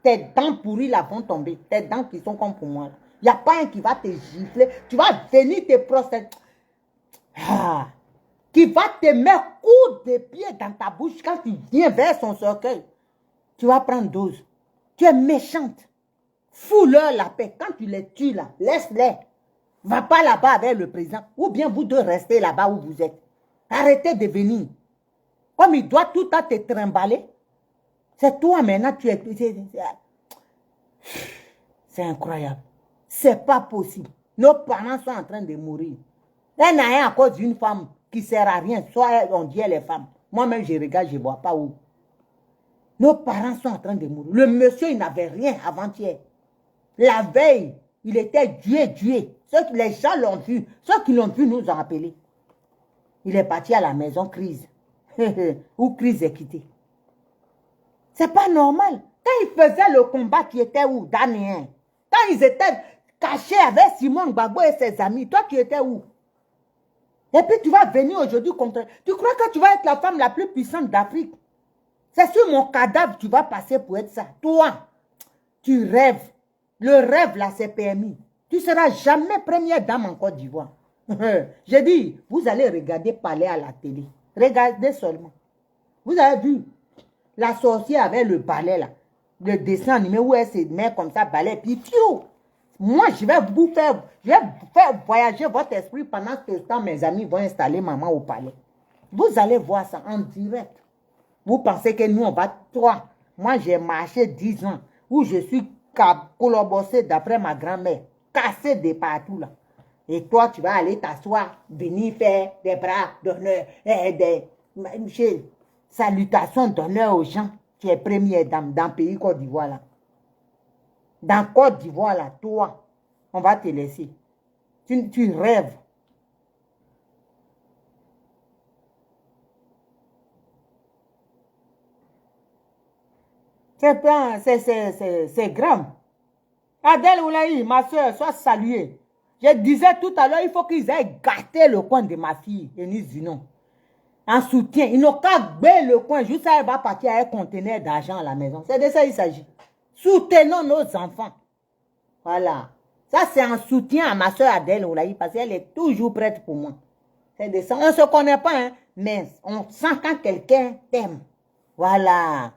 Tes dents pourries là vont tomber. Tes dents qui sont comme pour moi. Il n'y a pas un qui va te gifler. Tu vas venir te procéder. Qui va te mettre coup de pied dans ta bouche quand tu viens vers son cercueil. Tu vas prendre dose. Tu es méchante. Fous-leur la paix. Quand tu les tues là, laisse-les. Va pas là-bas avec le président. Ou bien vous deux restez là-bas où vous êtes. Arrêtez de venir. Comme il doit tout le temps te trimballer. C'est toi maintenant, tu es... C'est incroyable. C'est pas possible. Nos parents sont en train de mourir. Elle n'a rien à cause d'une femme qui ne sert à rien. Soit on dit les femmes. Moi-même, je regarde, je ne vois pas où. Nos parents sont en train de mourir. Le monsieur, il n'avait rien avant-hier. La veille, il était dué. Les gens l'ont vu. Ceux qui l'ont vu nous ont appelés. Il est parti à la maison, crise. Ou crise est quittée. C'est pas normal. Quand ils faisaient le combat, tu étais où, Daniel? Quand ils étaient cachés avec Simone Gbagbo et ses amis, toi, tu étais où? Et puis tu vas venir aujourd'hui contre... Tu crois que tu vas être la femme la plus puissante d'Afrique? C'est sur mon cadavre que tu vas passer pour être ça. Toi, tu rêves. Le rêve, là, c'est permis. Tu ne seras jamais première dame en Côte d'Ivoire. J'ai dit, vous allez regarder parler à la télé. Regardez seulement. Vous avez vu la sorcière avec le balai, là. Le dessin animé où elle se met comme ça, balai, puis fiou. Moi, je vais vous faire voyager votre esprit pendant ce temps, mes amis vont installer maman au palais. Vous allez voir ça en direct. Vous pensez que nous, on va... Toi, moi, j'ai marché 10 ans où je suis collaboré d'après ma grand-mère, cassé de partout, là. Et toi, tu vas aller t'asseoir, venir faire des bras d'honneur, des salutations d'honneur aux gens. Tu es première dame dans le pays Côte d'Ivoire là. Dans Côte d'Ivoire là, toi, on va te laisser. Tu rêves. C'est grave. Adèle Oulaï, ma soeur, sois saluée. Je disais tout à l'heure, il faut qu'ils aient gâté le coin de ma fille, Eunice Zinon. En soutien. Ils n'ont qu'à gâter le coin. Juste ça, elle va partir avec un conteneur d'argent à la maison. C'est de ça qu'il s'agit. Soutenons nos enfants. Voilà. Ça, c'est un soutien à ma soeur Adèle Oulaï parce qu'elle est toujours prête pour moi. C'est de ça. On ne se connaît pas, hein, mais on sent quand quelqu'un t'aime. Voilà.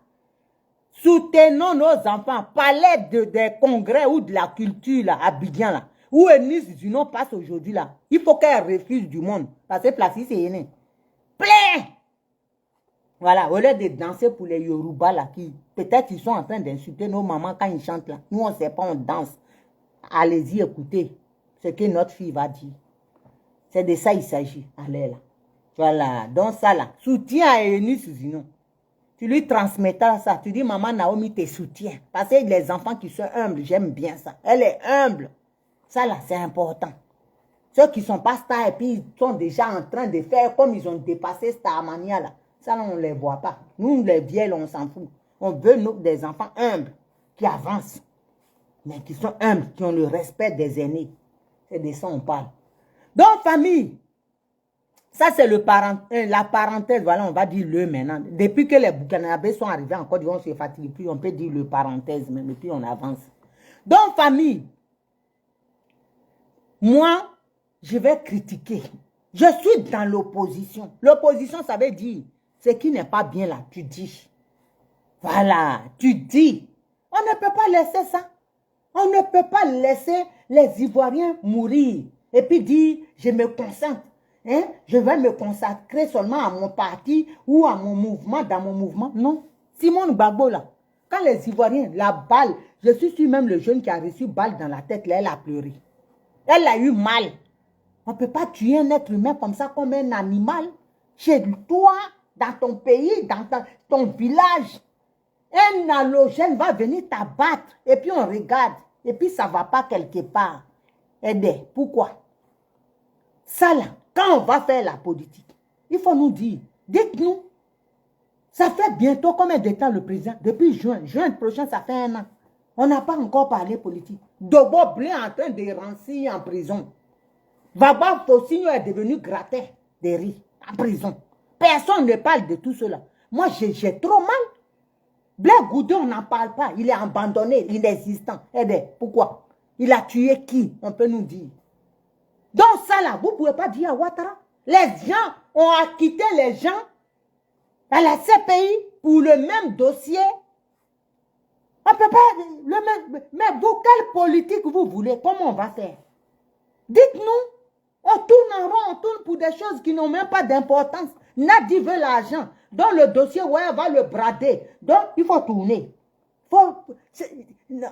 Soutenons nos enfants. Palais des congrès ou de la culture là, à Abidjan là. Où Eunice Zinon passe aujourd'hui là. Il faut qu'elle refuse du monde. Parce que Placis c'est aîné. Plein. Voilà, au lieu de danser pour les Yoruba là, qui peut-être ils sont en train d'insulter nos mamans quand ils chantent là. Nous on ne sait pas, on danse. Allez-y, écoutez ce que notre fille va dire. C'est de ça il s'agit. Allez là. Voilà, donc ça là. Soutien à Eunice Zinon. Tu lui transmettras ça. Tu dis, maman Naomi te soutient. Parce que les enfants qui sont humbles, j'aime bien ça. Elle est humble. Ça là, c'est important. Ceux qui ne sont pas stars et puis ils sont déjà en train de faire comme ils ont dépassé Starmania là. Ça là, on ne les voit pas. Nous, les vieilles, on s'en fout. On veut nous, des enfants humbles qui avancent. Mais qui sont humbles, qui ont le respect des aînés. C'est de ça qu'on parle. Donc, famille, ça, c'est la parenthèse. Voilà, on va dire le maintenant. Depuis que les Burkinabés sont arrivés en Côte d'Ivoire, on ne se fatigue plus. On peut dire le parenthèse, même, et puis on avance. Donc, famille, moi, je vais critiquer. Je suis dans l'opposition. L'opposition, ça veut dire, ce qui n'est pas bien là, tu dis. Voilà, tu dis. On ne peut pas laisser ça. On ne peut pas laisser les Ivoiriens mourir. Et puis dire, je me concentre. Hein? Je vais me consacrer seulement à mon parti ou à mon mouvement, dans mon mouvement. Non. Simone Gbagbo, là, quand les Ivoiriens, la balle, je suis sûr même le jeune qui a reçu balle dans la tête, là, elle a pleuré. Elle a eu mal. On ne peut pas tuer un être humain comme ça, comme un animal. Chez toi, dans ton pays, dans ton village, un halogène va venir t'abattre. Et puis on regarde. Et puis ça ne va pas quelque part. Aider. Pourquoi? Ça là, quand on va faire la politique, il faut nous dire, dites-nous, ça fait bientôt combien de temps le président? Depuis juin prochain, ça fait 1 an. On n'a pas encore parlé politique. Dobo Blé en train de rancir en prison. Baba Fossigno est devenu gratin de riz en prison. Personne ne parle de tout cela. Moi, j'ai trop mal. Blaise Goudé, on n'en parle pas. Il est abandonné, inexistant. Pourquoi? Il a tué qui? On peut nous dire. Donc ça là, vous ne pouvez pas dire à Ouattara. Les gens ont acquitté les gens à la CPI pour le même dossier. On ne peut pas, le même, mais vous, quelle politique vous voulez? Comment on va faire? Dites-nous. On tourne en rond, on tourne pour des choses qui n'ont même pas d'importance. Nadi veut l'argent. Dans le dossier, ouais, on va le brader. Donc, il faut tourner. Non,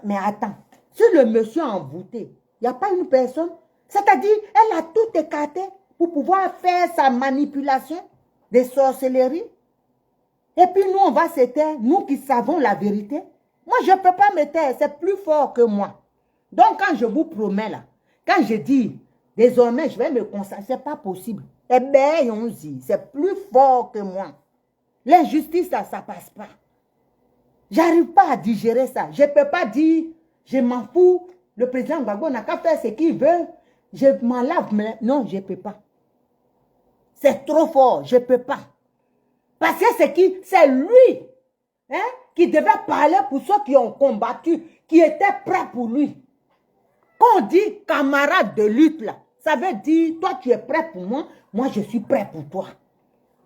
mais attends. Si le monsieur a envoûté, il n'y a pas une personne. C'est-à-dire, elle a tout écarté pour pouvoir faire sa manipulation de sorcellerie. Et puis nous, on va se taire, nous qui savons la vérité. Moi, je ne peux pas me taire, c'est plus fort que moi. Donc, quand je vous promets là, quand je dis, désormais, je vais me consacrer, ce n'est pas possible. Eh bien, on dit, c'est plus fort que moi. L'injustice, ça ne passe pas. J'arrive pas à digérer ça. Je ne peux pas dire, je m'en fous, le président Gbagbo n'a qu'à faire ce qu'il veut. Je m'en lave, mais non, je ne peux pas. C'est trop fort, je ne peux pas. Parce que c'est lui hein, qui devait parler pour ceux qui ont combattu, qui étaient prêts pour lui. Quand on dit camarade de lutte, là, ça veut dire, toi tu es prêt pour moi, moi je suis prêt pour toi.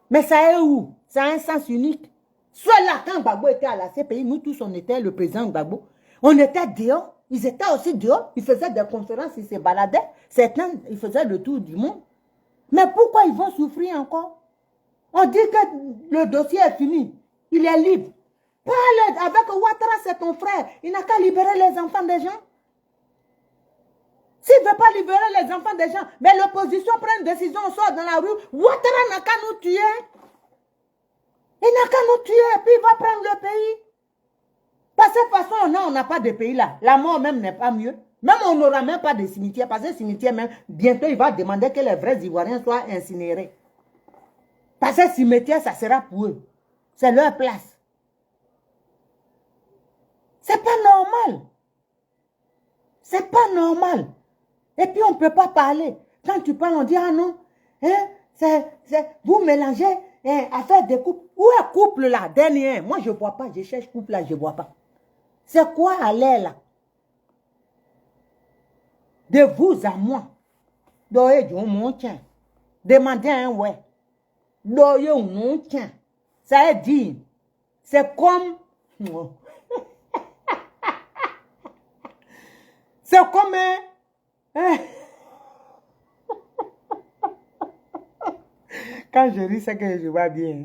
Mais ça est où? Ça a un sens unique. Soit là, quand Gbagbo était à la CPI, nous tous on était le président Gbagbo, on était dehors, ils étaient aussi dehors, ils faisaient des conférences, ils se baladaient, certains, ils faisaient le tour du monde. Mais pourquoi ils vont souffrir encore? On dit que le dossier est fini, il est libre. Parle avec Ouattara, c'est ton frère, il n'a qu'à libérer les enfants des gens. S'il ne veut pas libérer les enfants des gens, mais l'opposition prend une décision, on sort dans la rue, Ouattara n'a qu'à nous tuer. Il n'a qu'à nous tuer, puis il va prendre le pays. Parce que de toute façon, on n'a pas de pays là. La mort même n'est pas mieux. Même on n'aura même pas de cimetière. Parce que le cimetière même, bientôt, il va demander que les vrais Ivoiriens soient incinérés. Parce que le cimetière, ça sera pour eux. C'est leur place. C'est pas normal. C'est pas normal. Et puis, on ne peut pas parler. Quand tu parles, on dit, ah non, hein, vous mélangez affaire de couple. Où est couple là? Dernier. Moi, je ne vois pas. Je cherche couple là, je ne vois pas. C'est quoi aller là? De vous à moi. Doye du mon tien. Demandez un ouais. Doye ou non tien. Ça veut dire, c'est comme... C'est comme un... Quand je ris, c'est que je vois bien.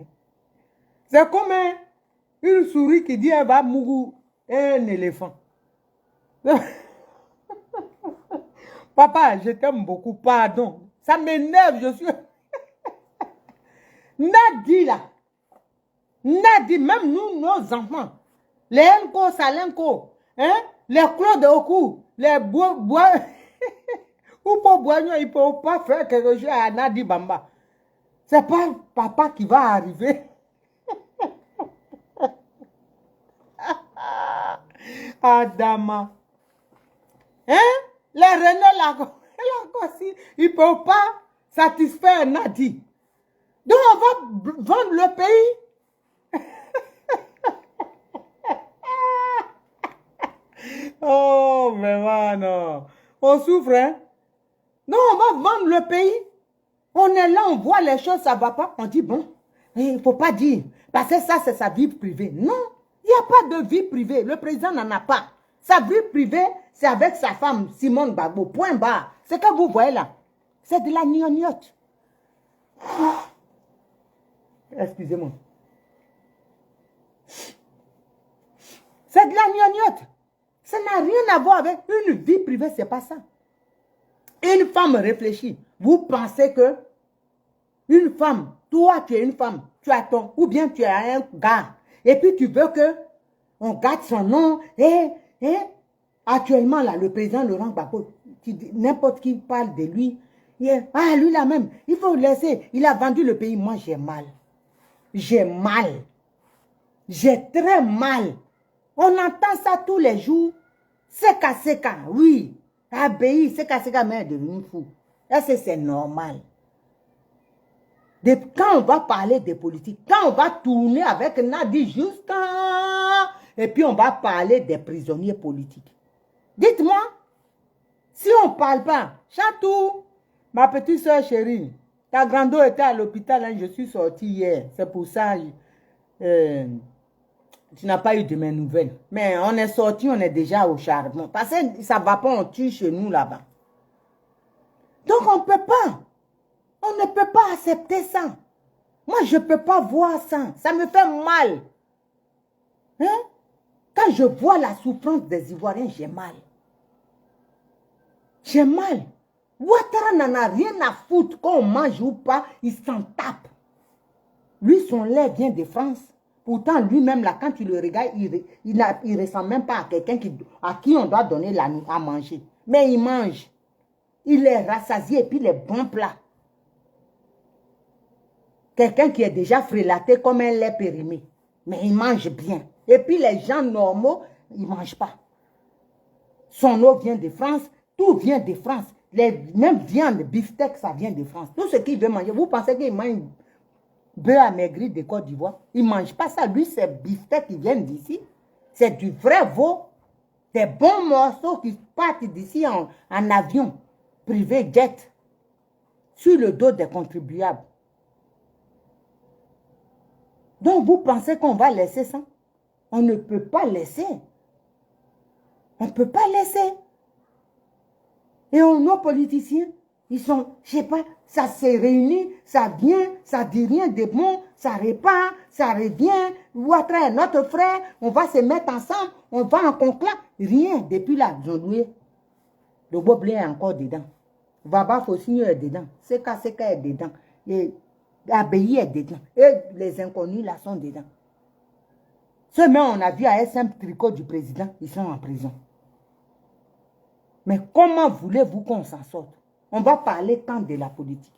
C'est comme une souris qui dit elle va mourir un éléphant. Papa, je t'aime beaucoup, pardon. Ça m'énerve, je suis... Nadi là. Nadi, même nous, nos enfants. Les Nko, Salenko, hein? Les Claude Oku, les bois... Ou pour boire, il ne peut pas faire quelque chose à Nadi Bamba. C'est pas papa qui va arriver. Adama. Hein? Les René là, ils ne peuvent pas satisfaire Nadi. Donc on va vendre le pays. Oh, vraiment, non. On souffre, hein? Non, on va vendre le pays. On est là, on voit les choses, ça ne va pas. On dit, bon, il ne faut pas dire. Parce que ça, c'est sa vie privée. Non, il n'y a pas de vie privée. Le président n'en a pas. Sa vie privée, c'est avec sa femme, Simone Gbagbo. Point barre. C'est que vous voyez là. C'est de la gnognotte. Excusez-moi. C'est de la gnognotte. Ça n'a rien à voir avec une vie privée, c'est pas ça. Une femme réfléchit. Vous pensez que une femme, toi tu es une femme, tu as ton, ou bien tu as un gars, et puis tu veux que on garde son nom, et actuellement là, le président Laurent Gbagbo, n'importe qui parle de lui, lui là même, il faut le laisser, il a vendu le pays, moi j'ai mal. J'ai mal. J'ai très mal. On entend ça tous les jours. Seka, oui. Abéi, Seka, mais est devenu fou. Est-ce que c'est normal? Quand on va parler de politique, quand on va tourner avec Nadi Justin, et puis on va parler des prisonniers politiques. Dites-moi, si on ne parle pas, Chatou, ma petite soeur chérie, ta grande était à l'hôpital, hein, je suis sortie hier. C'est pour ça tu n'as pas eu de mes nouvelles. Mais on est sorti, on est déjà au charbon. Parce que ça ne va pas, on tue chez nous là-bas. Donc on ne peut pas. On ne peut pas accepter ça. Moi, je ne peux pas voir ça. Ça me fait mal. Hein? Quand je vois la souffrance des Ivoiriens, j'ai mal. J'ai mal. Ouattara n'en a rien à foutre qu'on mange ou pas, il s'en tape. Lui, son lait vient de France. Pourtant, lui-même, là, quand tu le regardes, il ne ressemble même pas à quelqu'un à qui on doit donner la nuit à manger. Mais il mange. Il est rassasié et puis les bons plats. Quelqu'un qui est déjà frélaté comme un lait périmé. Mais il mange bien. Et puis les gens normaux, ils ne mangent pas. Son eau vient de France, tout vient de France. Même viande, beefsteak, ça vient de France. Tout ce qu'il veut manger, vous pensez qu'il mange beurre amaigri de Côte d'Ivoire? Il ne mange pas ça. Lui, c'est beefsteak qui vient d'ici. C'est du vrai veau. Des bons morceaux qui partent d'ici en avion privé jet sur le dos des contribuables. Donc, vous pensez qu'on va laisser ça? On ne peut pas laisser. On ne peut pas laisser. Et nos politiciens, ils sont, je ne sais pas, ça se réunit, ça vient, ça dit rien de bon, ça repart, ça revient. Ouattara est notre frère, on va se mettre ensemble, on va en conclave. Rien, depuis la journée. Le Boblé est encore dedans. Baba Fossigno est dedans. Seka est dedans. Et Abéi est dedans. Et les inconnus là sont dedans. Ceux même on a vu à SM tricot du président, ils sont en prison. Mais comment voulez-vous qu'on s'en sorte? On va parler tant de la politique.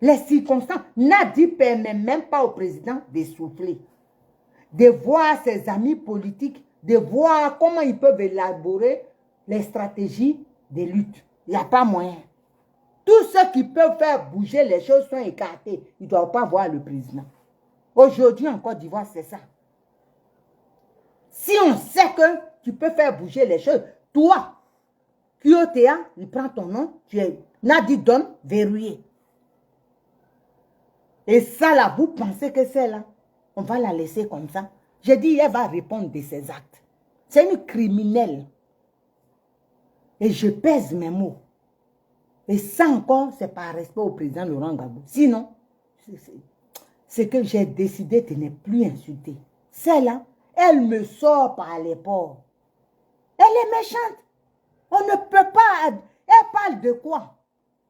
Les circonstances, Nadi ne permet même pas au président de souffler, de voir ses amis politiques, de voir comment ils peuvent élaborer les stratégies de lutte. Il n'y a pas moyen. Tous ceux qui peuvent faire bouger les choses sont écartés. Ils ne doivent pas voir le président. Aujourd'hui, en Côte d'Ivoire, c'est ça. Si on sait que tu peux faire bouger les choses, toi, QOTA, il prend ton nom, tu es Nadi Don verrouillé. Et ça là, vous pensez que c'est là, on va la laisser comme ça? J'ai dit, elle va répondre de ses actes. C'est une criminelle. Et je pèse mes mots. Et ça encore, c'est par respect au président Laurent Gbagbo. Sinon, c'est que j'ai décidé de ne plus insulter. Celle-là, elle me sort par les pores. Elle est méchante. On ne peut pas... Elle parle de quoi?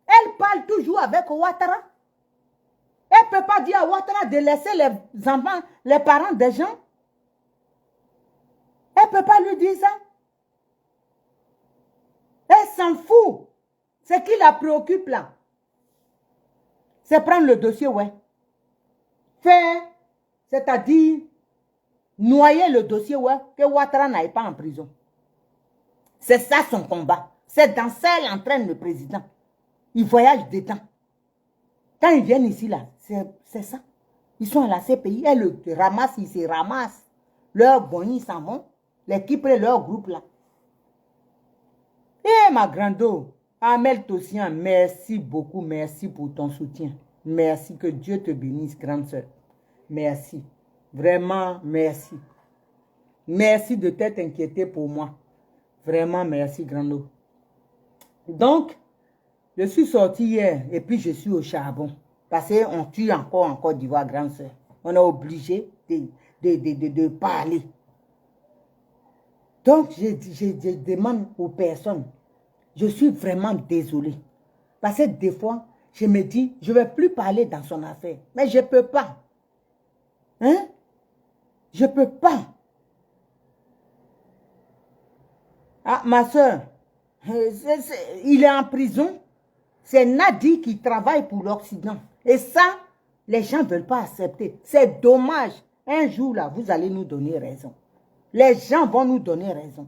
Elle parle toujours avec Ouattara. Elle ne peut pas dire à Ouattara de laisser les enfants, les parents des gens. Elle ne peut pas lui dire ça. Elle s'en fout. Ce qui la préoccupe là, c'est prendre le dossier, ouais. Faire, c'est-à-dire noyer le dossier, ouais, que Ouattara n'aille pas en prison. C'est ça son combat. C'est dans ça qu'elle entraîne le président. Il voyage dedans. Quand ils viennent ici, là, c'est ça. Ils sont à la CPI, elle le ramasse, ils se ramassent. Leurs bons, ils s'en vont. L'équipe et leur groupe, là. Eh, ma grande, Amel Tossian, merci beaucoup, merci pour ton soutien. Merci, que Dieu te bénisse, grande soeur. Merci. Vraiment, merci. Merci de t'être inquiété pour moi. Vraiment, merci, grande. Donc, je suis sorti hier et puis je suis au charbon. Parce qu'on tue encore en Côte d'Ivoire, grande soeur. On est obligé de parler. Donc, je demande aux personnes, je suis vraiment désolée. Parce que des fois, je me dis, je ne vais plus parler dans son affaire. Mais je ne peux pas. Hein? Je ne peux pas. Ah, ma soeur, il est en prison. C'est Nadi qui travaille pour l'Occident. Et ça, les gens ne veulent pas accepter. C'est dommage. Un jour, là, vous allez nous donner raison. Les gens vont nous donner raison.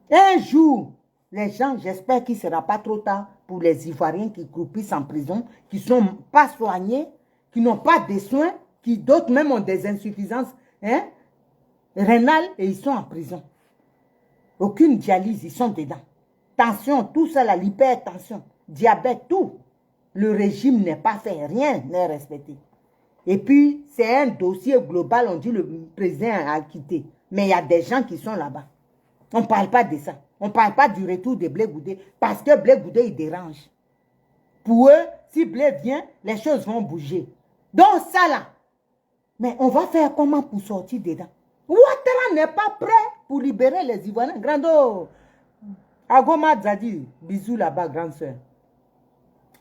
Un jour, les gens, j'espère qu'il ne sera pas trop tard pour les Ivoiriens qui croupissent en prison, qui ne sont pas soignés, qui n'ont pas de soins, qui d'autres même ont des insuffisances rénales et ils sont en prison. Aucune dialyse, ils sont dedans. Tension, tout ça, l'hypertension, diabète, tout. Le régime n'est pas fait, rien n'est respecté. Et puis, c'est un dossier global, on dit le président a quitté. Mais il y a des gens qui sont là-bas. On ne parle pas de ça. On ne parle pas du retour de Blé Goudé parce que Blé Goudé, il dérange. Pour eux, si Blé vient, les choses vont bouger. Donc ça là, mais on va faire comment pour sortir dedans? Ouattara n'est pas prêt pour libérer les Ivoiriens. Grando, Agoma Zadi, bisous là-bas, grande soeur.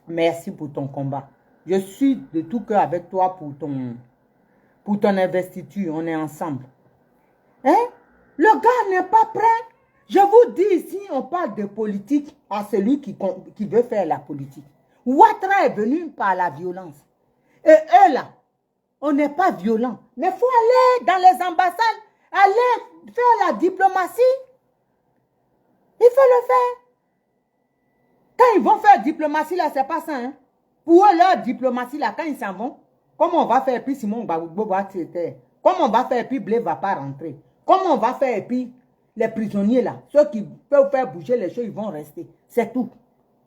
Merci pour ton combat. Je suis de tout cœur avec toi pour ton investiture. On est ensemble. Hein? Le gars n'est pas prêt. Je vous dis ici, on parle de politique à celui qui veut faire la politique. Ouattara est venu par la violence. Et eux là, on n'est pas violent. Mais il faut aller dans les ambassades, aller faire la diplomatie. Il faut le faire. Quand ils vont faire diplomatie là, c'est pas ça. Hein? Pour eux, leur diplomatie là, quand ils s'en vont, comment on va faire puis Simon Gbagbo va traiter? Comment on va faire puis Blé ne va pas rentrer? Comment on va faire puis les prisonniers là, ceux qui peuvent faire bouger les choses, ils vont rester. C'est tout.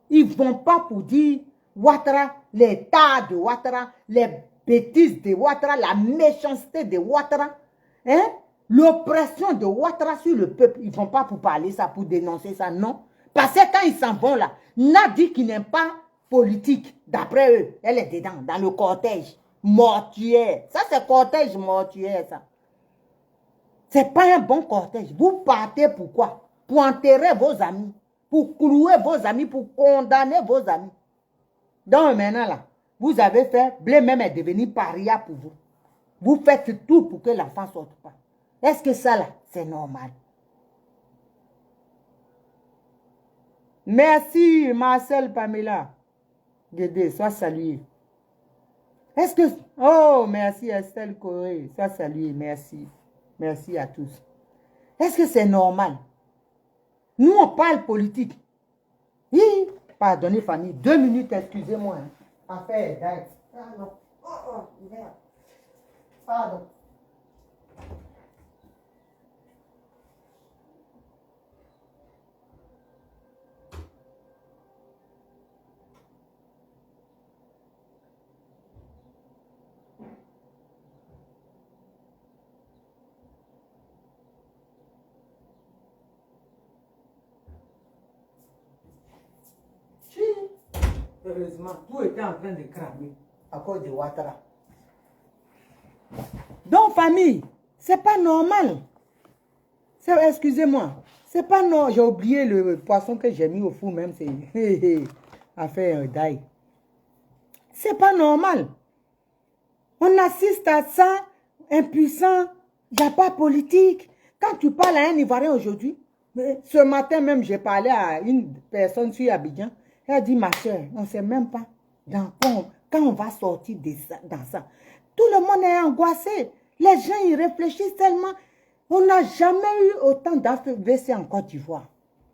Ils ne vont pas pour dire Ouattara, l'état de Ouattara, les bêtises de Ouattara, la méchanceté de Ouattara, hein? L'oppression de Ouattara sur le peuple. Ils ne vont pas pour parler ça, pour dénoncer ça, non. Parce que quand ils s'en vont là, Nadi qui n'aime pas politique, d'après eux, elle est dedans, dans le cortège mortuaire. Ça, c'est cortège mortuaire, ça. C'est pas un bon cortège. Vous partez pourquoi? pour enterrer vos amis, pour clouer vos amis, pour condamner vos amis. Donc maintenant là, vous avez fait, Blé même est devenu paria pour vous. Vous faites tout pour que l'enfant ne sorte pas. Est-ce que ça là, c'est normal? Merci Marcel Pamela. Dédé, sois salué. Est-ce que... Oh, merci Estelle Corée. Sois salué, merci. Merci à tous. Est-ce que c'est normal? Nous, on parle politique. Oui, pardonnez famille, 2 minutes, excusez-moi. Hein. Affaire d'aide. Pardon. Oh, merde. Pardon. Heureusement, tout était en train de cramer à cause de Ouattara. Donc, famille, c'est pas normal. Excusez-moi, c'est pas normal. J'ai oublié le poisson que j'ai mis au four même. C'est affaire d'ail. C'est pas normal. On assiste à ça, impuissant. Il n'y a pas politique. Quand tu parles à un Ivoirien aujourd'hui, ce matin même, j'ai parlé à une personne sur Abidjan. Elle a dit, ma soeur, on ne sait même pas quand on va sortir dans ça. Tout le monde est angoissé. Les gens, ils réfléchissent tellement. On n'a jamais eu autant d'AVC en Côte d'Ivoire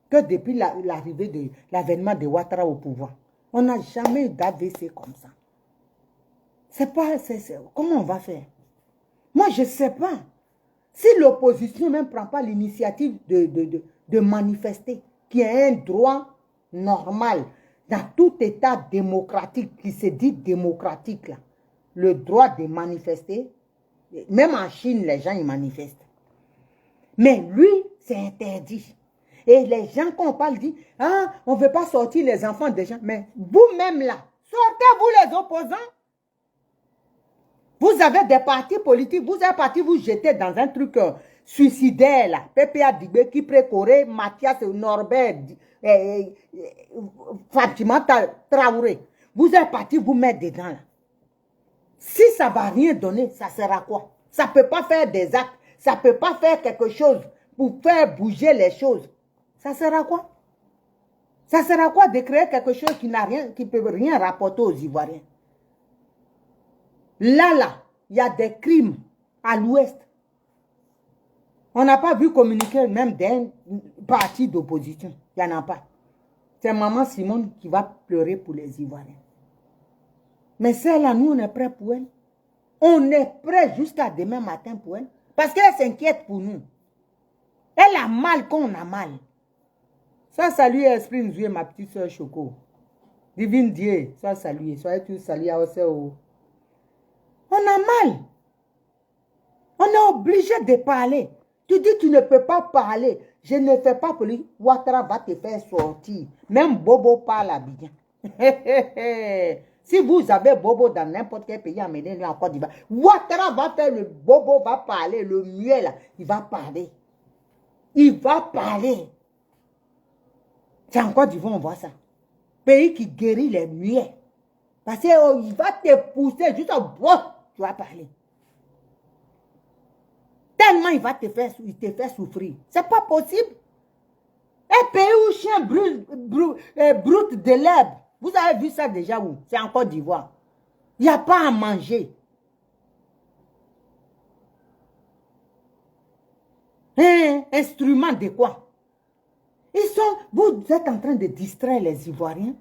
que depuis l'arrivée de l'avènement de Ouattara au pouvoir. On n'a jamais eu d'AVC comme ça. C'est pas... comment on va faire? Moi, je ne sais pas. Si l'opposition même ne prend pas l'initiative de manifester, qui est un droit normal, dans tout État démocratique qui se dit démocratique, là, le droit de manifester, même en Chine, les gens ils manifestent. Mais lui, c'est interdit. Et les gens, quand on parle, disent, ah, on ne veut pas sortir les enfants des gens. Mais vous-même là, sortez-vous les opposants. Vous avez des partis politiques, vous êtes partis vous jeter dans un truc suicidaire là. PPA Dibé, Kipré Corée, Mathias Norbert, Fatima Traoré. Vous êtes partis vous mettre dedans là. Si ça ne va rien donner, ça sera quoi? Ça ne peut pas faire des actes, ça ne peut pas faire quelque chose pour faire bouger les choses. Ça sera quoi? Ça sera quoi de créer quelque chose qui ne peut rien rapporter aux Ivoiriens? Là, il y a des crimes à l'ouest. On n'a pas vu communiquer même d'un parti d'opposition. Il n'y en a pas. C'est Maman Simone qui va pleurer pour les Ivoiriens. Mais celle-là, nous, on est prêts pour elle. On est prêts jusqu'à demain matin pour elle. Parce qu'elle s'inquiète pour nous. Elle a mal quand on a mal. Ça, salut Esprit Nzoué, ma petite soeur Choco. Divine Dieu, sois salué. Soyez tous salués à Océo. On a mal. On est obligé de parler. Tu dis tu ne peux pas parler. Je ne fais pas politique. Ouattara va te faire sortir. Même Bobo parle à Abidjan. Si vous avez Bobo dans n'importe quel pays en Médine, en Côte d'Ivoire, Ouattara va faire le Bobo, va parler, le muet là, il va parler. Il va parler. C'est en Côte d'Ivoire, on voit ça. Pays qui guérit les muets. Parce qu'il va te pousser juste au bois, tu vas parler. Tellement il te fait souffrir. C'est pas possible. Un pays où chien broute de l'herbe. Vous avez vu ça déjà où? C'est en Côte d'Ivoire. Il n'y a pas à manger. Instrument de quoi? Vous êtes en train de distraire les Ivoiriens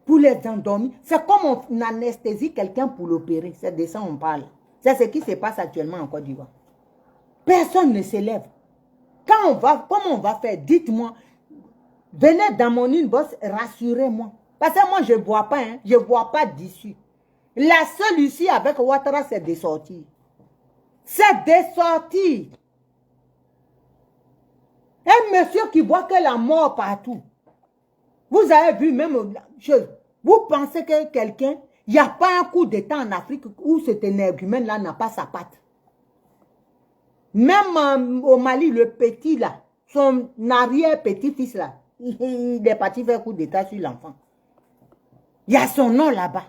pour les endormir. C'est comme on anesthésie quelqu'un pour l'opérer. C'est de ça qu'on parle. C'est ce qui se passe actuellement en Côte d'Ivoire. Personne ne s'élève. Comment on va faire? Dites-moi. Venez dans mon inbox, rassurez-moi. Parce que moi, je ne vois pas, hein, je ne vois pas d'issue. La seule issue avec Ouattara, c'est de sortir. C'est de sortir. Un monsieur qui voit que la mort partout. Vous avez vu même chose. Vous pensez que quelqu'un, il n'y a pas un coup d'état en Afrique où cet énergumène-là n'a pas sa patte. Même au Mali, le petit là, son arrière-petit-fils là, il est parti faire coup d'état sur l'enfant. Il y a son nom là-bas.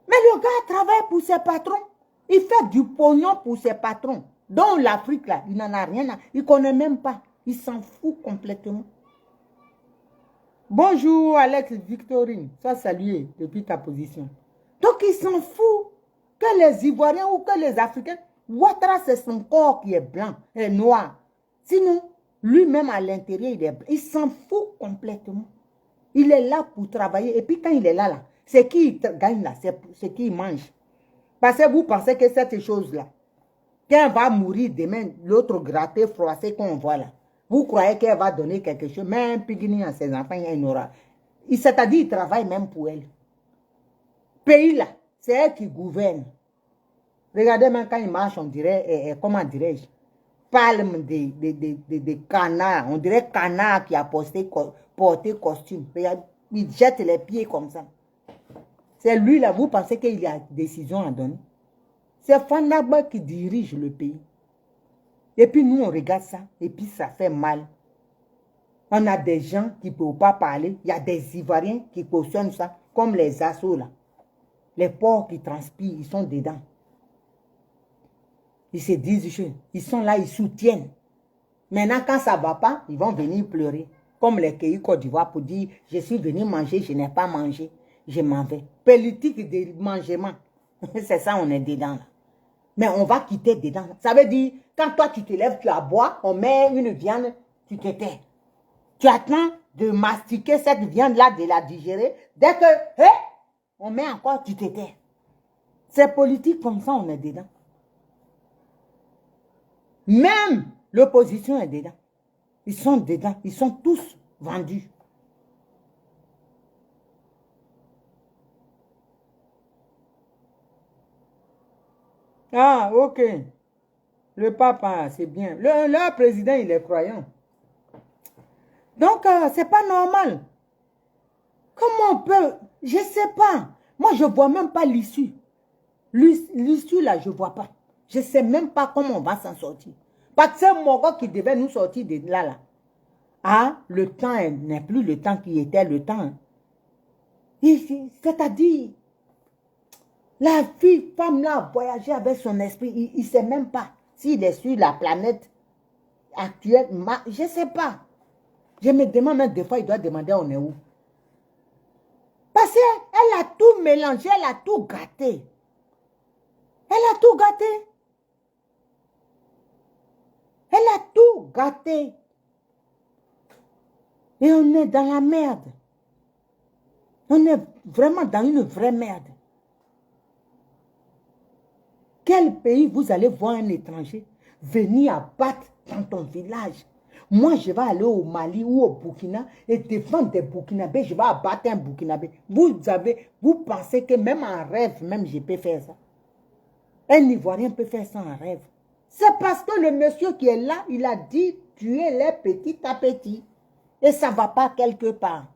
Mais le gars travaille pour ses patrons. Il fait du pognon pour ses patrons. Dans l'Afrique là, il n'en a rien à... Il ne connaît même pas. Il s'en fout complètement. Bonjour Alex Victorine. Sois salué depuis ta position. Donc il s'en fout que les Ivoiriens ou que les Africains, Ouattara c'est son corps qui est blanc et noir. Sinon, lui-même à l'intérieur, il s'en fout complètement. Il est là pour travailler. Et puis quand il est là, c'est qui gagne là, c'est qui mange. Parce que vous pensez que cette chose-là, quand elle va mourir demain, l'autre gratté, froissé qu'on voit là, vous croyez qu'elle va donner quelque chose, même Pigini à ses enfants, il aura. C'est-à-dire, il travaille même pour elle. Pays là, c'est elle qui gouverne. Regardez même quand il marche, on dirait, comment dirais-je, palme de canard. On dirait canard qui a porté costume. Regarde, il jette les pieds comme ça. C'est lui là, vous pensez qu'il y a décision à donner. C'est Fanaba qui dirige le pays. Et puis nous, on regarde ça, et puis ça fait mal. On a des gens qui ne peuvent pas parler. Il y a des Ivoiriens qui cautionnent ça, comme les assos là. Les porcs qui transpirent, ils sont dedans. Ils se disent, ils sont là, ils soutiennent. Maintenant, quand ça ne va pas, ils vont venir pleurer. Comme les pays Côte d'Ivoire pour dire, je suis venu manger, je n'ai pas mangé, je m'en vais. Politique de mangement. C'est ça, on est dedans là. Mais on va quitter dedans. Ça veut dire, quand toi tu te lèves, tu aboies, on met une viande, tu te tais. Tu attends de mastiquer cette viande-là, de la digérer. Dès que, on met encore, tu te tais. C'est politique comme ça, on est dedans. Même l'opposition est dedans. Ils sont dedans. Ils sont tous vendus. Ah, ok. Le papa, c'est bien. Leur président, il est croyant. Donc, c'est pas normal. Comment on peut... Je sais pas. Moi, je vois même pas l'issue. L'issue, là, je vois pas. Je sais même pas comment on va s'en sortir. Parce que c'est mon gars qui devait nous sortir de là. Ah, le temps n'est plus le temps qui était le temps. C'est-à-dire, la femme là a voyagé avec son esprit. Il ne sait même pas s'il est sur la planète actuelle. Je ne sais pas. Je me demande même des fois, il doit demander on est où. Parce qu'elle a tout mélangé, elle a tout gâté. Elle a tout gâté. Elle a tout gâté. Et on est dans la merde. On est vraiment dans une vraie merde. Quel pays vous allez voir un étranger venir abattre dans ton village? Moi, je vais aller au Mali ou au Burkina et défendre des Burkinabés. Je vais abattre un Burkinabé. Vous pensez que même en rêve, même je peux faire ça. Un Ivoirien peut faire ça en rêve. C'est parce que le monsieur qui est là, il a dit tuez-les petit à petit. Et ça ne va pas quelque part.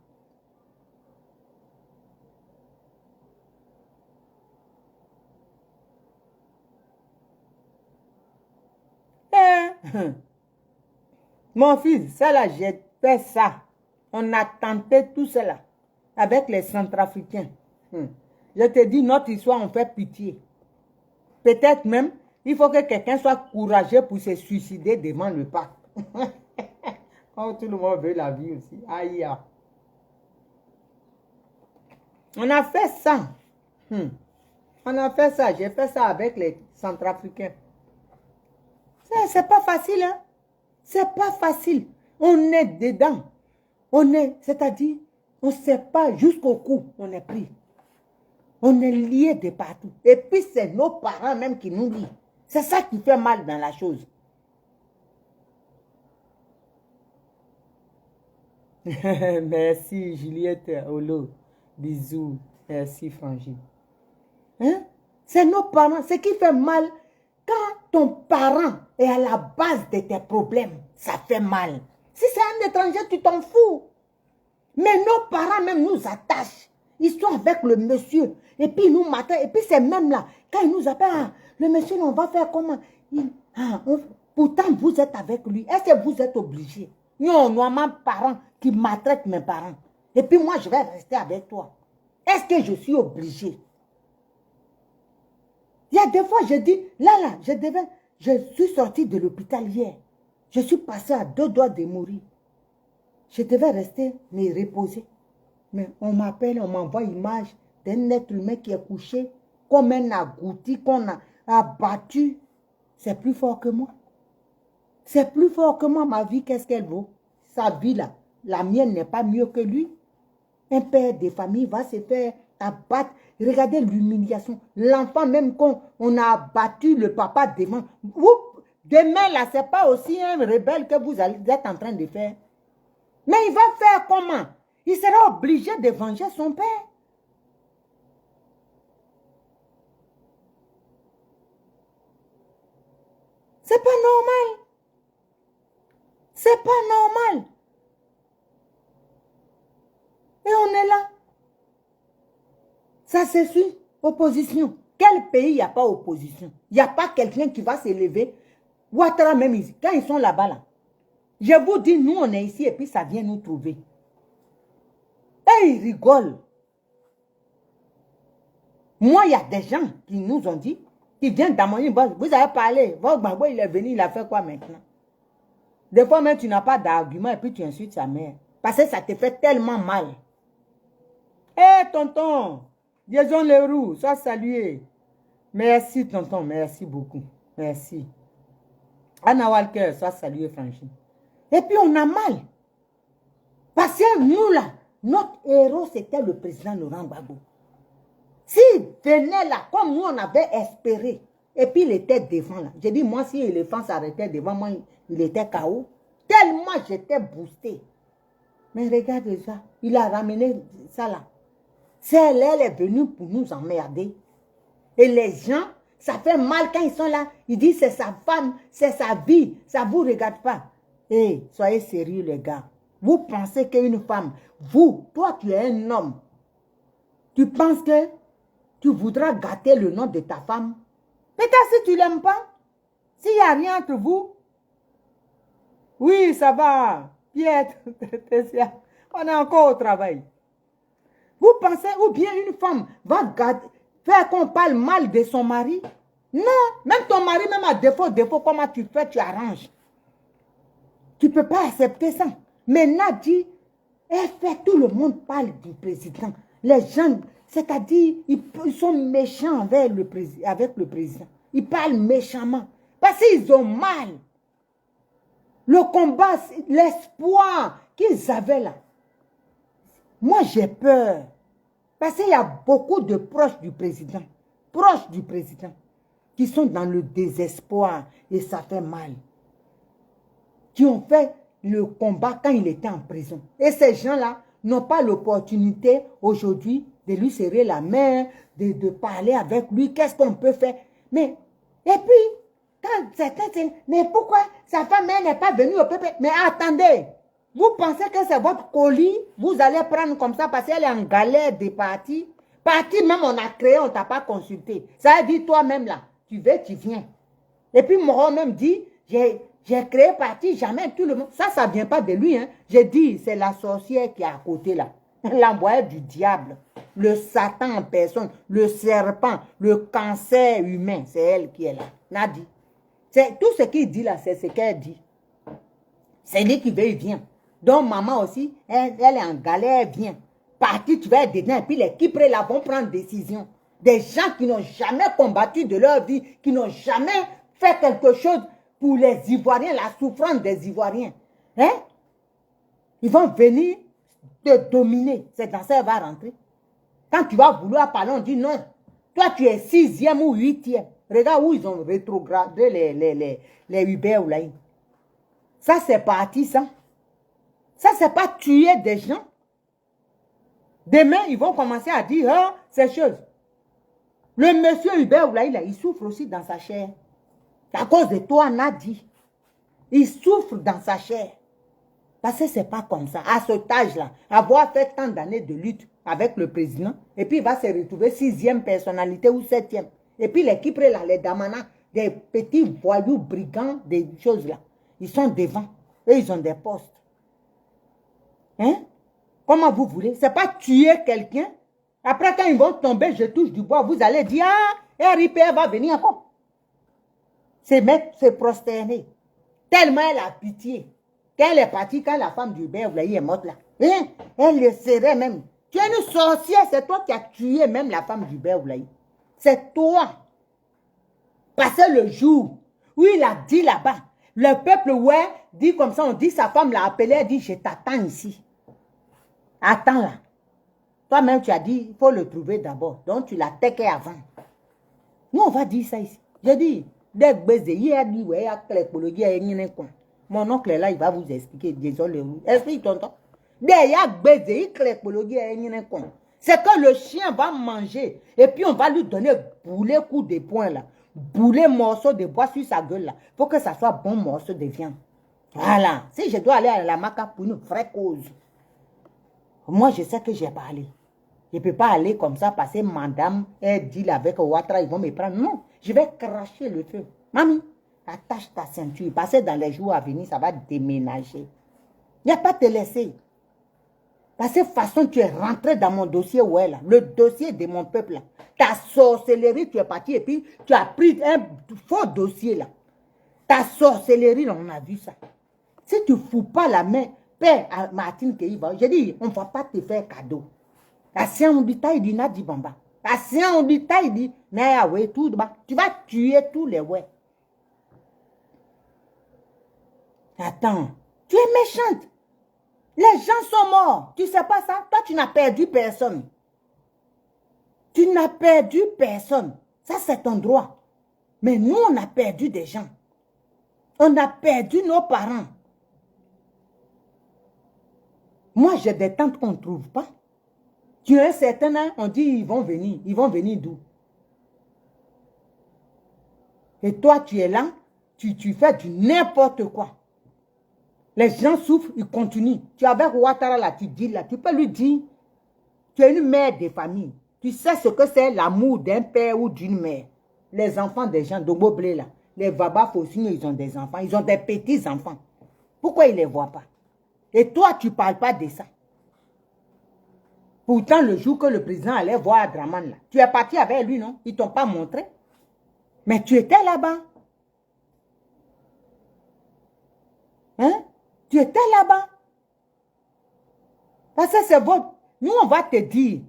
Mon fils, ça là, j'ai fait ça. On a tenté tout cela avec les Centrafricains. Je te dis, notre histoire, on fait pitié. Peut-être même, il faut que quelqu'un soit courageux pour se suicider devant le parc. Quand tout le monde veut la vie aussi. Aïe. On a fait ça. On a fait ça. J'ai fait ça avec les Centrafricains. C'est pas facile, hein? C'est pas facile. On est dedans. C'est-à-dire, on ne sait pas jusqu'au cou, on est pris. On est lié de partout. Et puis, c'est nos parents même qui nous lient. C'est ça qui fait mal dans la chose. Merci, Juliette Olo. Bisous. Merci, Frangine. Hein? C'est nos parents. Ce qui fait mal, quand ton parent est à la base de tes problèmes, ça fait mal. Si c'est un étranger, tu t'en fous. Mais nos parents même nous attachent. Ils sont avec le monsieur. Et puis ils nous matent. Et puis c'est même là. Quand ils nous appellent, le monsieur, on va faire comment? Pourtant, vous êtes avec lui. Est-ce que vous êtes obligé? Non, moi, mes parents qui maltraitent mes parents. Et puis moi, je vais rester avec toi. Est-ce que je suis obligé? Il y a des fois, je dis, là, je suis sortie de l'hôpital hier. Je suis passée à 2 doigts de mourir. Je devais rester, me reposer. Mais on m'appelle, on m'envoie image d'un être humain qui est couché comme un agouti qu'on a abattu. C'est plus fort que moi. C'est plus fort que moi. Ma vie, qu'est-ce qu'elle vaut? Sa vie, là, la mienne n'est pas mieux que lui. Un père de famille va se faire abattre. Regardez l'humiliation. L'enfant, même quand on a abattu le papa devant. Demain, là, ce n'est pas aussi un rebelle que vous êtes en train de faire. Mais il va faire comment? Il sera obligé de venger son père. C'est pas normal. C'est pas normal. Et on est là. Ça c'est suit. Opposition. Quel pays il n'y a pas opposition? Il n'y a pas quelqu'un qui va s'élever. Ouattara même ici. Quand ils sont là-bas, là. Je vous dis, nous on est ici et puis ça vient nous trouver. Et ils rigolent. Moi, il y a des gens qui nous ont dit, qui viennent dans mon inbox, vous avez parlé, votre Gbagbo, il est venu, il a fait quoi maintenant? Des fois même, tu n'as pas d'argument et puis tu insultes sa mère. Parce que ça te fait tellement mal. Hé, tonton, Jason Leroux, sois salué. Merci, tonton, merci beaucoup. Merci. Anna Walker, sois salué, franchement. Et puis, on a mal. Parce que nous, là, notre héros, c'était le président Laurent Gbagbo. S'il venait là, comme nous, on avait espéré, et puis il était devant là. J'ai dit, moi, si l'éléphant s'arrêtait devant moi, il était KO. Tellement j'étais boosté. Mais regarde ça, il a ramené ça là. Elle est venue pour nous emmerder. Et les gens, ça fait mal quand ils sont là. Ils disent, c'est sa femme, c'est sa vie, ça ne vous regarde pas. Hé, soyez sérieux les gars. Vous pensez qu'une femme, toi tu es un homme, tu penses que tu voudras gâter le nom de ta femme? Peut-être si tu ne l'aimes pas, s'il n'y a rien entre vous. Oui, ça va. Pierre, on est encore au travail. Vous pensez, ou bien une femme va faire qu'on parle mal de son mari? Non, même ton mari, même à défaut, comment tu fais, tu arranges. Tu ne peux pas accepter ça. Mais Nadi, elle fait, tout le monde parle du président. Les gens, c'est-à-dire, ils sont méchants avec le président. Ils parlent méchamment. Parce qu'ils ont mal. Le combat, l'espoir qu'ils avaient là. Moi, j'ai peur. Parce qu'il y a beaucoup de proches du président, qui sont dans le désespoir et ça fait mal. Qui ont fait le combat quand il était en prison. Et ces gens-là n'ont pas l'opportunité aujourd'hui de lui serrer la main, de parler avec lui, qu'est-ce qu'on peut faire. Mais, et puis, quand certains disent, mais pourquoi sa femme n'est pas venue au PP? Mais attendez, vous pensez que c'est votre colis, vous allez prendre comme ça parce qu'elle est en galère de parti. Parti même on a créé, on ne t'a pas consulté. Ça veut dire toi-même là, tu veux, tu viens. Et puis moi même dit, j'ai créé parti, jamais tout le monde. Ça ne vient pas de lui. Hein. J'ai dit, c'est la sorcière qui est à côté là. L'envoyé du diable. Le Satan en personne. Le serpent. Le cancer humain. C'est elle qui est là. Nadi. Tout ce qu'il dit là, c'est ce qu'elle dit. C'est lui qui veut, il vient. Donc maman aussi, elle est en galère, elle vient. Parti, tu vas être dedans. Et puis l'équipe là vont prendre décision. Des gens qui n'ont jamais combattu de leur vie, qui n'ont jamais fait quelque chose pour les Ivoiriens, la souffrance des Ivoiriens. Hein? Ils vont venir te dominer. C'est dans ça qu'elle va rentrer. Quand tu vas vouloir parler, on dit non. Toi, tu es 6e ou 8e. Regarde où ils ont rétrogradé les Hubert Oulaï. Ça, c'est parti, ça. Ça, c'est pas tuer des gens. Demain, ils vont commencer à dire, ah, ces choses. Le monsieur Hubert Oulaï, il souffre aussi dans sa chair. À cause de toi, Nadi. Il souffre dans sa chair. Parce que ce n'est pas comme ça. À cet âge-là, avoir fait tant d'années de lutte avec le président, et puis il va se retrouver 6e personnalité ou 7e. Et puis l'équipe là, les Damana, des petits voyous brigands, des choses là. Ils sont devant. Eux, ils ont des postes. Hein? Comment vous voulez? C'est pas tuer quelqu'un. Après, quand ils vont tomber, je touche du bois, vous allez dire, ah, RIP va venir encore. C'est mettre, se prosterner. Tellement elle a pitié. Quand elle est partie, quand la femme du Hubert est morte là, hein? Elle le serrait même. Tu es une sorcière, c'est toi qui as tué même la femme du Hubert. C'est toi. Passé le jour où il a dit là-bas, le peuple, ouais, dit comme ça, on dit, sa femme l'a appelé, elle dit, je t'attends ici. Attends là. Toi-même, tu as dit, il faut le trouver d'abord. Donc, tu l'as tequé avant. Nous, on va dire ça ici. Je dis, dès que il a dit, ouais, mon oncle est là, il va vous expliquer. Désolé. Explique, tonton. Dès c'est que le chien va manger. Et puis, on va lui donner boulet coup de poing là. Boulet morceau de bois sur sa gueule là. Pour que ça soit bon morceau de viande. Voilà. Si je dois aller à la maca pour une vraie cause. Moi, je sais que j'ai parlé. Je ne peux pas aller comme ça, passer madame, elle dit avec Ouattara, ils vont me prendre. Non, je vais cracher le feu. Mamie, attache ta ceinture. Parce que dans les jours à venir, ça va déménager. Il n'y a pas de te laisser. Parce que de toute façon, tu es rentré dans mon dossier, ouais, là. Le dossier de mon peuple, là. Ta sorcellerie, tu es parti et puis tu as pris un faux dossier, là. Ta sorcellerie, là, on a vu ça. Si tu ne fous pas la main, Père à Martine Keïva, je dis, on ne va pas te faire cadeau. La science du taille dit Nadi Bamba. La science du taille dit Nayawe, tout bas. Tu vas tuer tous les ouais. Attends, tu es méchante. Les gens sont morts. Tu ne sais pas ça? Toi, tu n'as perdu personne. Tu n'as perdu personne. Ça, c'est ton droit. Mais nous, on a perdu des gens. On a perdu nos parents. Moi, j'ai des tantes qu'on ne trouve pas. Tu es certain, hein? On dit ils vont venir. Ils vont venir d'où? Et toi, tu es là, tu fais du n'importe quoi. Les gens souffrent, ils continuent. Tu es avec Ouattara là, tu dis là, tu peux lui dire, tu es une mère de famille. Tu sais ce que c'est l'amour d'un père ou d'une mère. Les enfants des gens, de Boblé là, les Vaba Fossine, ils ont des enfants, ils ont des petits enfants. Pourquoi ils ne les voient pas? Et toi, tu ne parles pas de ça. Pourtant, le jour que le président allait voir Draman, là, tu es parti avec lui, non? Ils ne t'ont pas montré. Mais tu étais là-bas. Hein? Tu étais là-bas. Parce que c'est votre... Nous, on va te dire.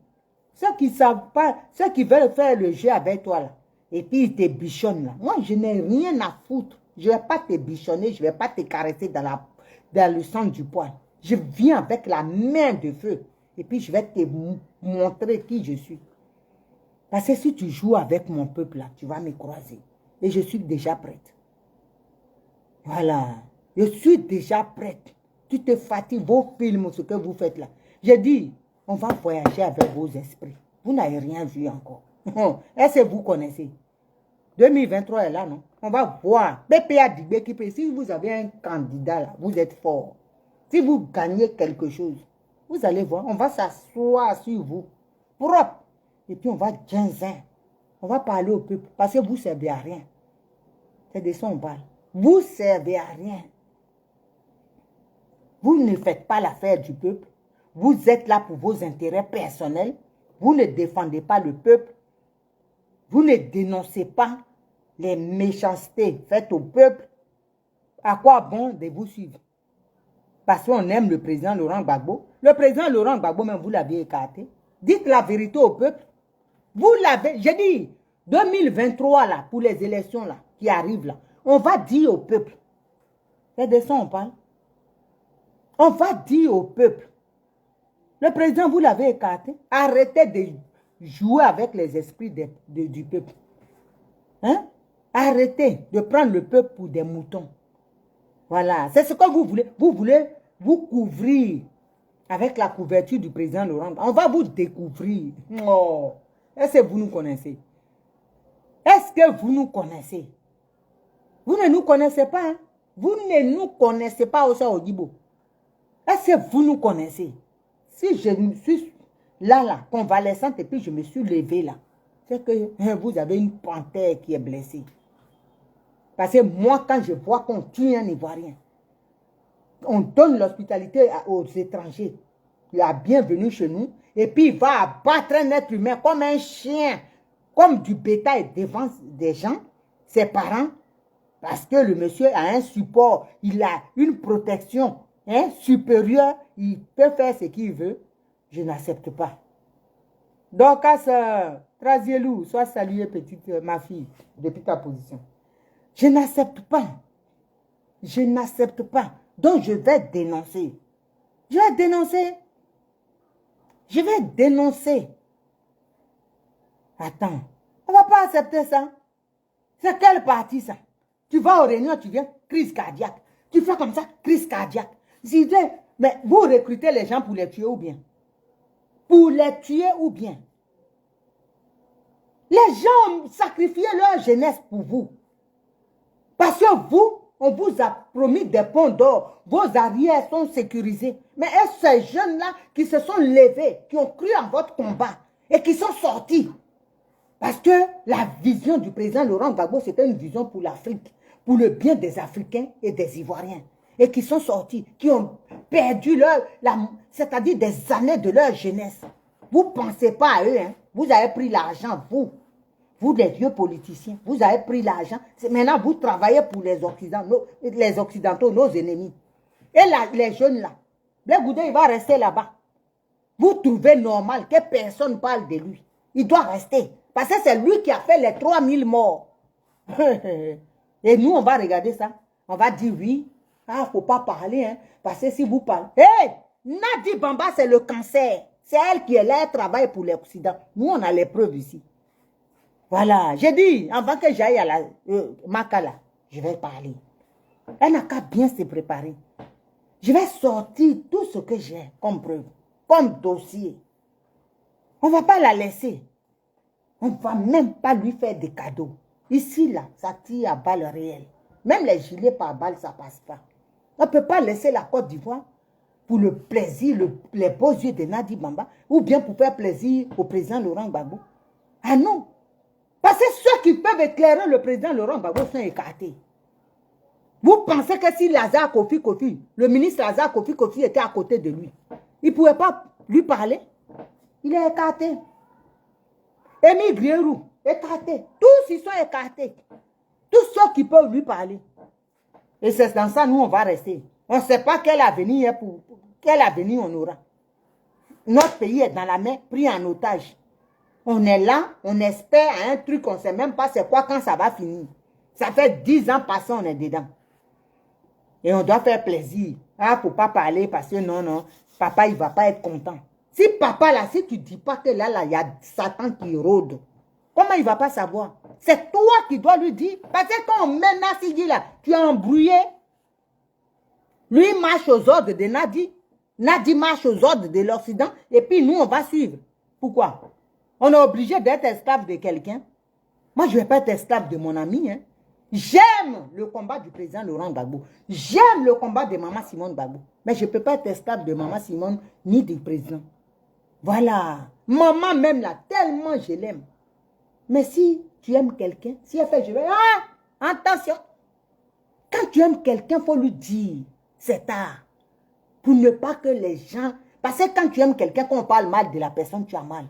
Ceux qui ne savent pas, ceux qui veulent faire le jeu avec toi, là, et puis ils te bichonnent, là. Moi, je n'ai rien à foutre. Je ne vais pas te bichonner, je ne vais pas te caresser dans le sang du poil. Je viens avec la main de feu. Et puis, je vais te montrer qui je suis. Parce que si tu joues avec mon peuple, là, tu vas me croiser. Et je suis déjà prête. Voilà. Je suis déjà prête. Tu te fatigues, vos films, ce que vous faites là. J'ai dit, on va voyager avec vos esprits. Vous n'avez rien vu encore. Est-ce que vous connaissez? 2023 est là, non? On va voir. BPA Dibé qui peut. Si vous avez un candidat là, vous êtes fort. Si vous gagnez quelque chose, vous allez voir, on va s'asseoir sur vous. Propre. Et puis on va ginzin. On va parler au peuple. Parce que vous ne servez à rien. C'est de ça on parle. Vous ne servez à rien. Vous ne faites pas l'affaire du peuple. Vous êtes là pour vos intérêts personnels. Vous ne défendez pas le peuple. Vous ne dénoncez pas les méchancetés faites au peuple. À quoi bon de vous suivre? Parce qu'on aime le président Laurent Gbagbo. Le président Laurent Gbagbo, même vous l'avez écarté. Dites la vérité au peuple. Vous l'avez, j'ai dit, 2023 là, pour les élections là, qui arrivent là, on va dire au peuple. C'est de ça on parle. On va dire au peuple. Le président, vous l'avez écarté. Arrêtez de jouer avec les esprits du peuple. Hein? Arrêtez de prendre le peuple pour des moutons. Voilà, c'est ce que vous voulez. Vous voulez vous couvrir avec la couverture du président Laurent. On va vous découvrir. Oh. Est-ce que vous nous connaissez? Est-ce que vous nous connaissez? Vous ne nous connaissez pas. Hein? Vous ne nous connaissez pas au Saoudibo. Est-ce que vous nous connaissez? Si je suis là, convalescente, et puis je me suis levée là, c'est que vous avez une panthère qui est blessée. Parce que moi, quand je vois qu'on tue un Ivoirien, on donne l'hospitalité aux étrangers, la bienvenue chez nous, et puis il va abattre un être humain comme un chien, comme du bétail devant des gens, ses parents, parce que le monsieur a un support, il a une protection supérieure, il peut faire ce qu'il veut. Je n'accepte pas. Donc, à ce Trazielou, sois saluée, petite ma fille, depuis ta position. Je n'accepte pas. Je n'accepte pas. Donc, je vais dénoncer. Je vais dénoncer. Je vais dénoncer. Attends, on ne va pas accepter ça. C'est quelle partie ça? Tu vas aux réunions, tu viens, crise cardiaque. Tu fais comme ça, crise cardiaque. Mais vous recrutez les gens pour les tuer ou bien? Pour les tuer ou bien? Les gens ont sacrifié leur jeunesse pour vous. Parce que vous, on vous a promis des ponts d'or. Vos arrières sont sécurisés. Mais est-ce ces jeunes-là qui se sont levés, qui ont cru en votre combat et qui sont sortis? Parce que la vision du président Laurent Gbagbo, c'était une vision pour l'Afrique, pour le bien des Africains et des Ivoiriens. Et qui sont sortis, qui ont perdu c'est-à-dire des années de leur jeunesse. Vous ne pensez pas à eux, hein? Vous avez pris l'argent, vous les vieux politiciens, vous avez pris l'argent. Maintenant, vous travaillez pour les Occidentaux, nos ennemis. Et là, les jeunes là, le Goudé, il va rester là-bas. Vous trouvez normal que personne parle de lui. Il doit rester. Parce que c'est lui qui a fait les 3000 morts. Et nous, on va regarder ça. On va dire oui. Ah, il ne faut pas parler. Hein, parce que si vous parlez... Hé, Nadi Bamba, c'est le cancer. C'est elle qui est là, elle travaille pour l'Occident. Nous, on a les preuves ici. Voilà. J'ai dit, avant que j'aille à la Makala, je vais parler. Elle n'a qu'à bien se préparer. Je vais sortir tout ce que j'ai comme preuve, comme dossier. On ne va pas la laisser. On ne va même pas lui faire des cadeaux. Ici, là, ça tire à balles réelles. Même les gilets par balles, ça ne passe pas. On ne peut pas laisser la Côte d'Ivoire pour le plaisir, les beaux yeux de Nadi Bamba, ou bien pour faire plaisir au président Laurent Gbagbo. Ah non. Parce que ceux qui peuvent éclairer le président Laurent Gbagbo sont écartés. Vous pensez que si Lazare Kofi, le ministre Lazare Kofi était à côté de lui, il ne pouvait pas lui parler? Il est écarté. Émile Grierou, écarté. Tous, ils sont écartés. Tous ceux qui peuvent lui parler. Et c'est dans ça, nous, on va rester. On ne sait pas quel avenir on aura. Notre pays est dans la mer, pris en otage. On est là, on espère à un truc, on ne sait même pas c'est quoi quand ça va finir. Ça fait 10 ans passés, on est dedans. Et on doit faire plaisir. Ah, pour ne pas parler parce que non, papa, il ne va pas être content. Si papa, là, si tu ne dis pas que là, il y a Satan qui rôde, comment il ne va pas savoir? C'est toi qui dois lui dire. Parce que quand on met Nassidi là, tu as embrouillé. Lui marche aux ordres de Nadi. Nadi marche aux ordres de l'Occident. Et puis nous, on va suivre. Pourquoi? On est obligé d'être esclave de quelqu'un. Moi, je ne vais pas être esclave de mon ami. Hein. J'aime le combat du président Laurent Gbagbo. J'aime le combat de Maman Simone Gbagbo. Mais je ne peux pas être esclave de Maman Simone ni du président. Voilà. Maman même là, tellement je l'aime. Mais si tu aimes quelqu'un, si elle fait, je vais... Ah, attention. Quand tu aimes quelqu'un, il faut lui dire, c'est tard. Pour ne pas que les gens... Parce que quand tu aimes quelqu'un, quand on parle mal de la personne, tu as mal.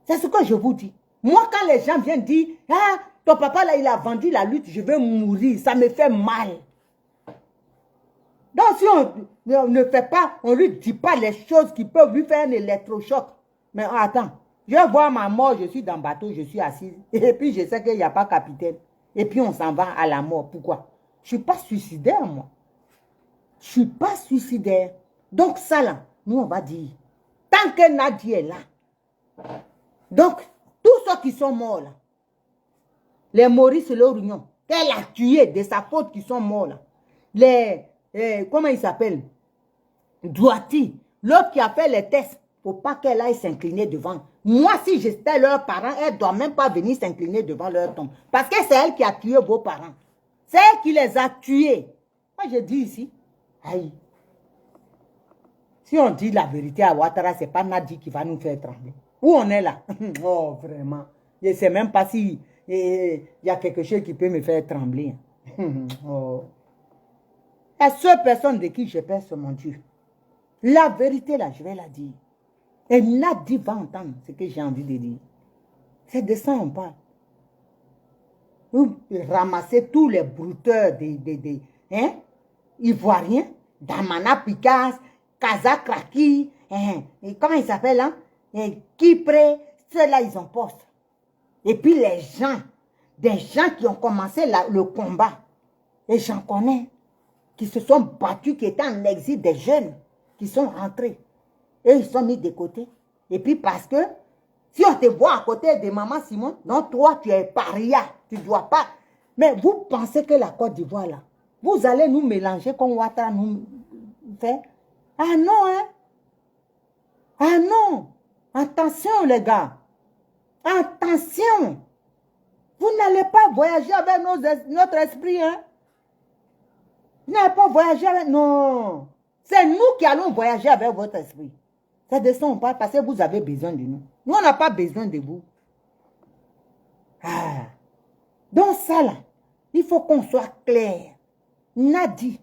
C'est ce que je vous dis. Moi, quand les gens viennent dire, ah, ton papa là, il a vendu la lutte, je vais mourir, ça me fait mal. Donc, si on ne fait pas, on ne lui dit pas les choses qui peuvent lui faire un électrochoc. Mais attends, je vais voir ma mort, je suis dans le bateau, je suis assise. Et puis, je sais qu'il n'y a pas capitaine. Et puis, on s'en va à la mort. Pourquoi? Je ne suis pas suicidaire, moi. Je ne suis pas suicidaire. Donc, ça là, nous, on va dire, tant que Nadia est là. Donc, tous ceux qui sont morts là, les Maurice Lorignon, qu'elle a tué de sa faute qui sont morts là, comment il s'appelle? Douati, l'autre qui a fait les tests, il ne faut pas qu'elle aille s'incliner devant. Moi, si j'étais leurs parents, elle ne doit même pas venir s'incliner devant leur tombe. Parce que c'est elle qui a tué vos parents. C'est elle qui les a tués. Moi, je dis ici, aïe. Si on dit la vérité à Ouattara, ce n'est pas Nadi qui va nous faire trembler. Où on est là? Oh, vraiment. Je ne sais même pas si il y a quelque chose qui peut me faire trembler. Oh. La seule personne de qui j'ai peur, c'est mon Dieu. La vérité, là, je vais la dire. Et Nadi va entendre ce que j'ai envie de dire. C'est de ça on parle. Vous ramassez tous les brouteurs des Ivoiriens, Damana Picasse, Kazakraki, et comment ils s'appellent, hein? Kypré, ceux-là, ils ont poste. Et puis les gens, des gens qui ont commencé le combat, et j'en connais, qui se sont battus, qui étaient en exil, des jeunes, qui sont rentrés. Et ils sont mis de côté. Et puis parce que, si on te voit à côté de Maman Simon, non, toi, tu es paria, tu ne dois pas. Mais vous pensez que la Côte d'Ivoire, là, vous allez nous mélanger comme Ouattara nous fait? Ah non, hein? Ah non! Attention, les gars! Attention! Vous n'allez pas voyager avec notre esprit, hein? Vous n'allez pas voyager avec... Non! C'est nous qui allons voyager avec votre esprit. C'est de ça on parle parce que vous avez besoin de nous. Nous, on n'a pas besoin de vous. Ah. Donc ça, là, il faut qu'on soit clair. Nadi,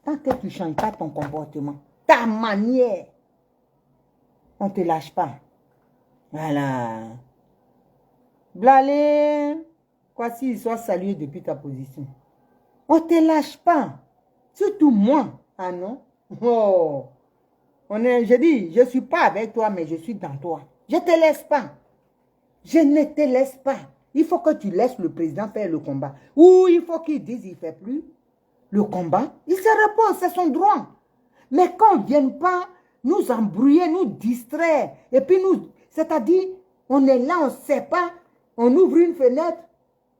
tant que tu ne changes pas ton comportement, ta manière, on ne te lâche pas. Voilà. Blalé, quoi s'il soit salué depuis ta position. On ne te lâche pas. Surtout moi. Ah non? Oh. Je dis, je ne suis pas avec toi, mais je suis dans toi. Je ne te laisse pas. Je ne te laisse pas. Il faut que tu laisses le président faire le combat. Ou il faut qu'il dise qu'il ne fait plus le combat. Il se repose, c'est son droit. Mais qu'on ne vienne pas nous embrouiller, nous distraire. Et puis nous, c'est-à-dire, on est là, on ne sait pas. On ouvre une fenêtre.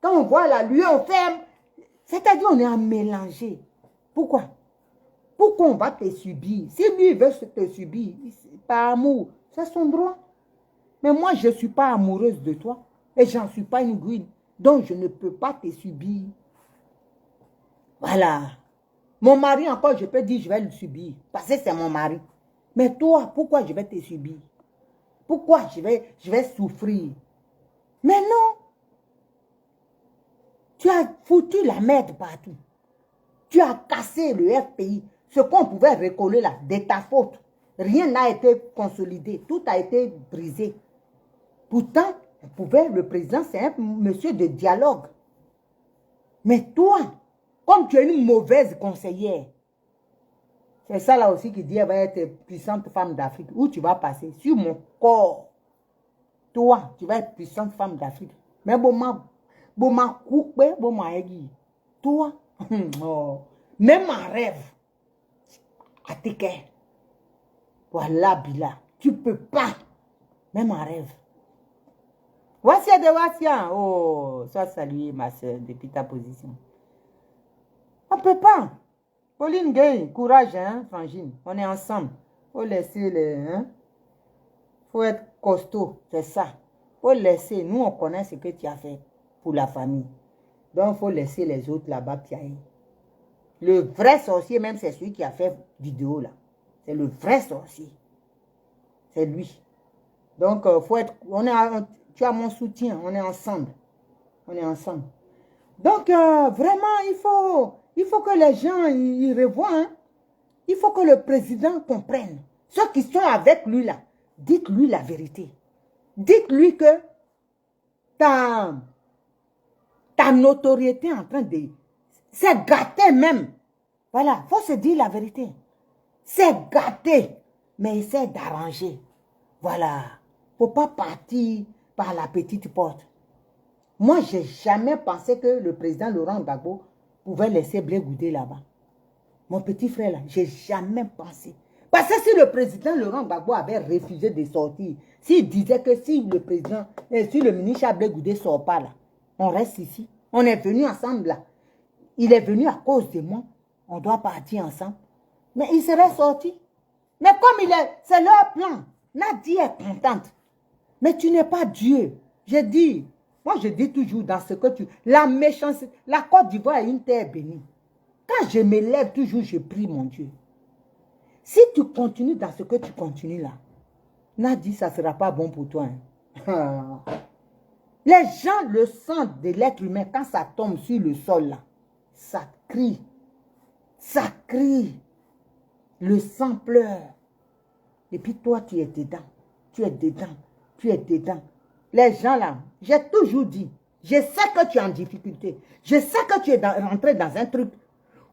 Quand on voit la lueur, on ferme. C'est-à-dire, on est à mélanger. Pourquoi? Pourquoi on va te subir? Si lui veut te subir, par amour, c'est son droit. Mais moi, je ne suis pas amoureuse de toi. Et je n'en suis pas une guide. Donc, je ne peux pas te subir. Voilà. Mon mari, encore, je peux dire, je vais le subir. Parce que c'est mon mari. Mais toi, pourquoi je vais te subir? Pourquoi je vais souffrir? Mais non. Tu as foutu la merde partout. Tu as cassé le FPI. Ce qu'on pouvait recoller là, de ta faute. Rien n'a été consolidé. Tout a été brisé. Pourtant, le président, c'est un monsieur de dialogue. Mais toi, comme tu es une mauvaise conseillère, c'est ça là aussi qui dit elle va être puissante femme d'Afrique. Où tu vas passer? Sur mon corps. Toi, tu vas être puissante femme d'Afrique. Mais bon, coupé, toi, oh, même en rêve, à tes cœurs. Voilà, Bila. Tu ne peux pas. Même en rêve. Voici de voici. Oh, sois saluée, ma soeur, depuis ta position. On ne peut pas. Pauline Gay, courage, hein, Frangine. On est ensemble. Faut laisser les... Hein? Faut être costaud, c'est ça. Faut laisser. Nous, on connaît ce que tu as fait pour la famille. Donc, il faut laisser les autres là-bas piailler. Le vrai sorcier, même, c'est celui qui a fait vidéo, là. C'est le vrai sorcier. C'est lui. Donc, faut être... tu as mon soutien. On est ensemble. On est ensemble. Donc, vraiment, il faut que les gens y revoient. Hein. Il faut que le président comprenne. Ceux qui sont avec lui, là, dites-lui la vérité. Dites-lui que ta notoriété est en train de... C'est gâté même. Voilà, il faut se dire la vérité. C'est gâté, mais essaie d'arranger. Voilà. Il ne faut pas partir par la petite porte. Moi, je n'ai jamais pensé que le président Laurent Gbagbo pouvait laisser Blé Goudé là-bas. Mon petit frère là, je n'ai jamais pensé. Parce que si le président Laurent Gbagbo avait refusé de sortir, s'il disait que si le ministre Blé Goudé ne sort pas là, on reste ici. On est venu ensemble là. Il est venu à cause de moi. On doit partir ensemble. Mais il serait sorti. Mais comme c'est leur plan. Nadia est contente. Mais tu n'es pas Dieu. Moi je dis toujours dans ce que la méchanceté, la Côte d'Ivoire est une terre bénie. Quand je me lève toujours, je prie mon Dieu. Si tu continues dans ce que tu continues là, Nadia, ça ne sera pas bon pour toi. Hein. Les gens le sentent de l'être humain quand ça tombe sur le sol là. Ça crie. Ça crie. Le sang pleure. Et puis toi, tu es dedans. Tu es dedans. Tu es dedans. Les gens là, j'ai toujours dit, je sais que tu es en difficulté. Je sais que tu es rentré dans un truc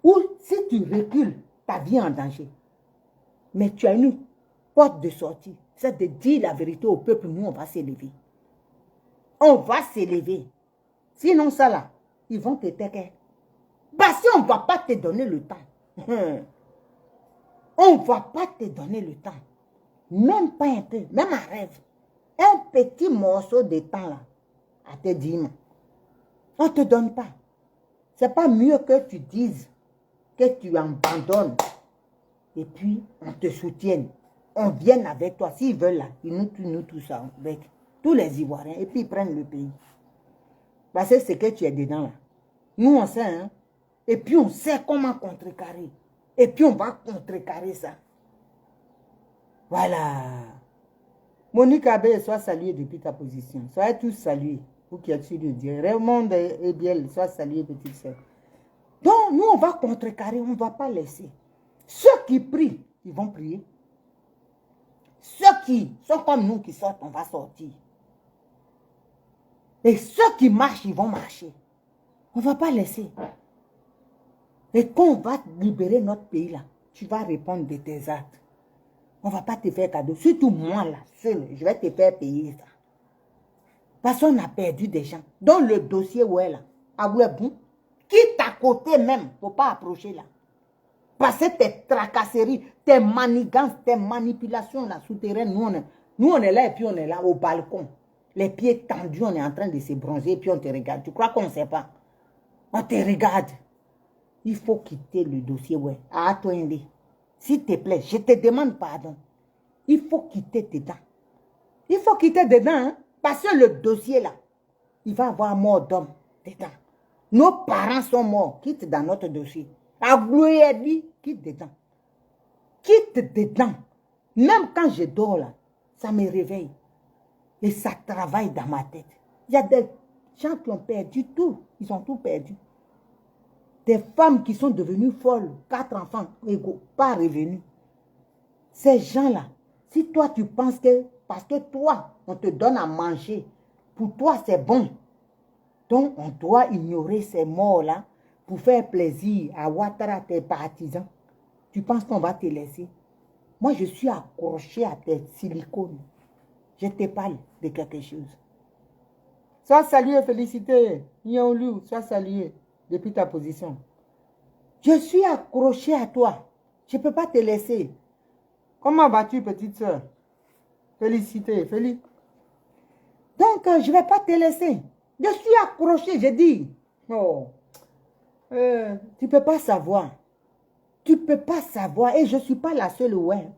où si tu recules, ta vie est en danger. Mais tu as une porte de sortie. C'est de dire la vérité au peuple, nous, on va s'élever. On va s'élever. Sinon, ça là, ils vont te taire. Parce qu'on ne va pas te donner le temps. On ne va pas te donner le temps. Même pas un peu, même un rêve. Un petit morceau de temps là, à te dire. On ne te donne pas. C'est pas mieux que tu dises que tu abandonnes. Et puis, on te soutienne. On vient avec toi. S'ils veulent là, ils nous tuent, nous tout ça, avec tous les Ivoiriens. Et puis, ils prennent le pays. Parce que c'est que tu es dedans là. Nous, on sait, hein. Et puis, on sait comment contrecarrer. Et puis, on va contrecarrer ça. Voilà. Monique Abbé, sois saluée depuis ta position. Soyez tous salués. Vous qui êtes sur le Dieu. Raymond et Biel, sois saluée, petite sœur. Donc, nous, on va contrecarrer. On ne va pas laisser. Ceux qui prient, ils vont prier. Ceux qui sont comme nous qui sortent, on va sortir. Et ceux qui marchent, ils vont marcher. On ne va pas laisser. Et quand on va libérer notre pays là, tu vas répondre de tes actes. On ne va pas te faire cadeau. Surtout moi là, seul, je vais te faire payer ça. Parce qu'on a perdu des gens. Dans le dossier où est là, à Ouébou, quitte à côté même, il ne faut pas approcher là. Parce que tes tracasseries, tes manigances, tes manipulations là, souterraines, nous on est là et puis on est là au balcon. Les pieds tendus, on est en train de se bronzer et puis on te regarde. Tu crois qu'on ne sait pas? On te regarde. Il faut quitter le dossier, ouais. À toi, s'il te plaît, je te demande pardon. Il faut quitter dedans. Il faut quitter dedans, hein, parce que le dossier là, il va avoir mort d'homme dedans. Nos parents sont morts, quitte dans notre dossier. Abloué, quitte dedans. Quitte dedans. Même quand je dors là, ça me réveille. Et ça travaille dans ma tête. Il y a des gens qui ont perdu tout. Ils ont tout perdu. Des femmes qui sont devenues folles, 4 enfants, égaux, pas revenus. Ces gens-là, si toi tu penses que, parce que toi, on te donne à manger, pour toi c'est bon. Donc on doit ignorer ces morts-là pour faire plaisir à Ouattara, tes partisans. Tu penses qu'on va te laisser? Moi, je suis accroché à tes silicones. Je te parle de quelque chose. Sois salué, félicité. Nyaolu, sois salué depuis ta position. Je suis accroché à toi. Je ne peux pas te laisser. Comment vas-tu, petite soeur? Félicité, félicité. Donc, je ne vais pas te laisser. Je suis accroché, je dis. Oh. Tu ne peux pas savoir. Tu ne peux pas savoir. Et je ne suis pas la seule, ouais.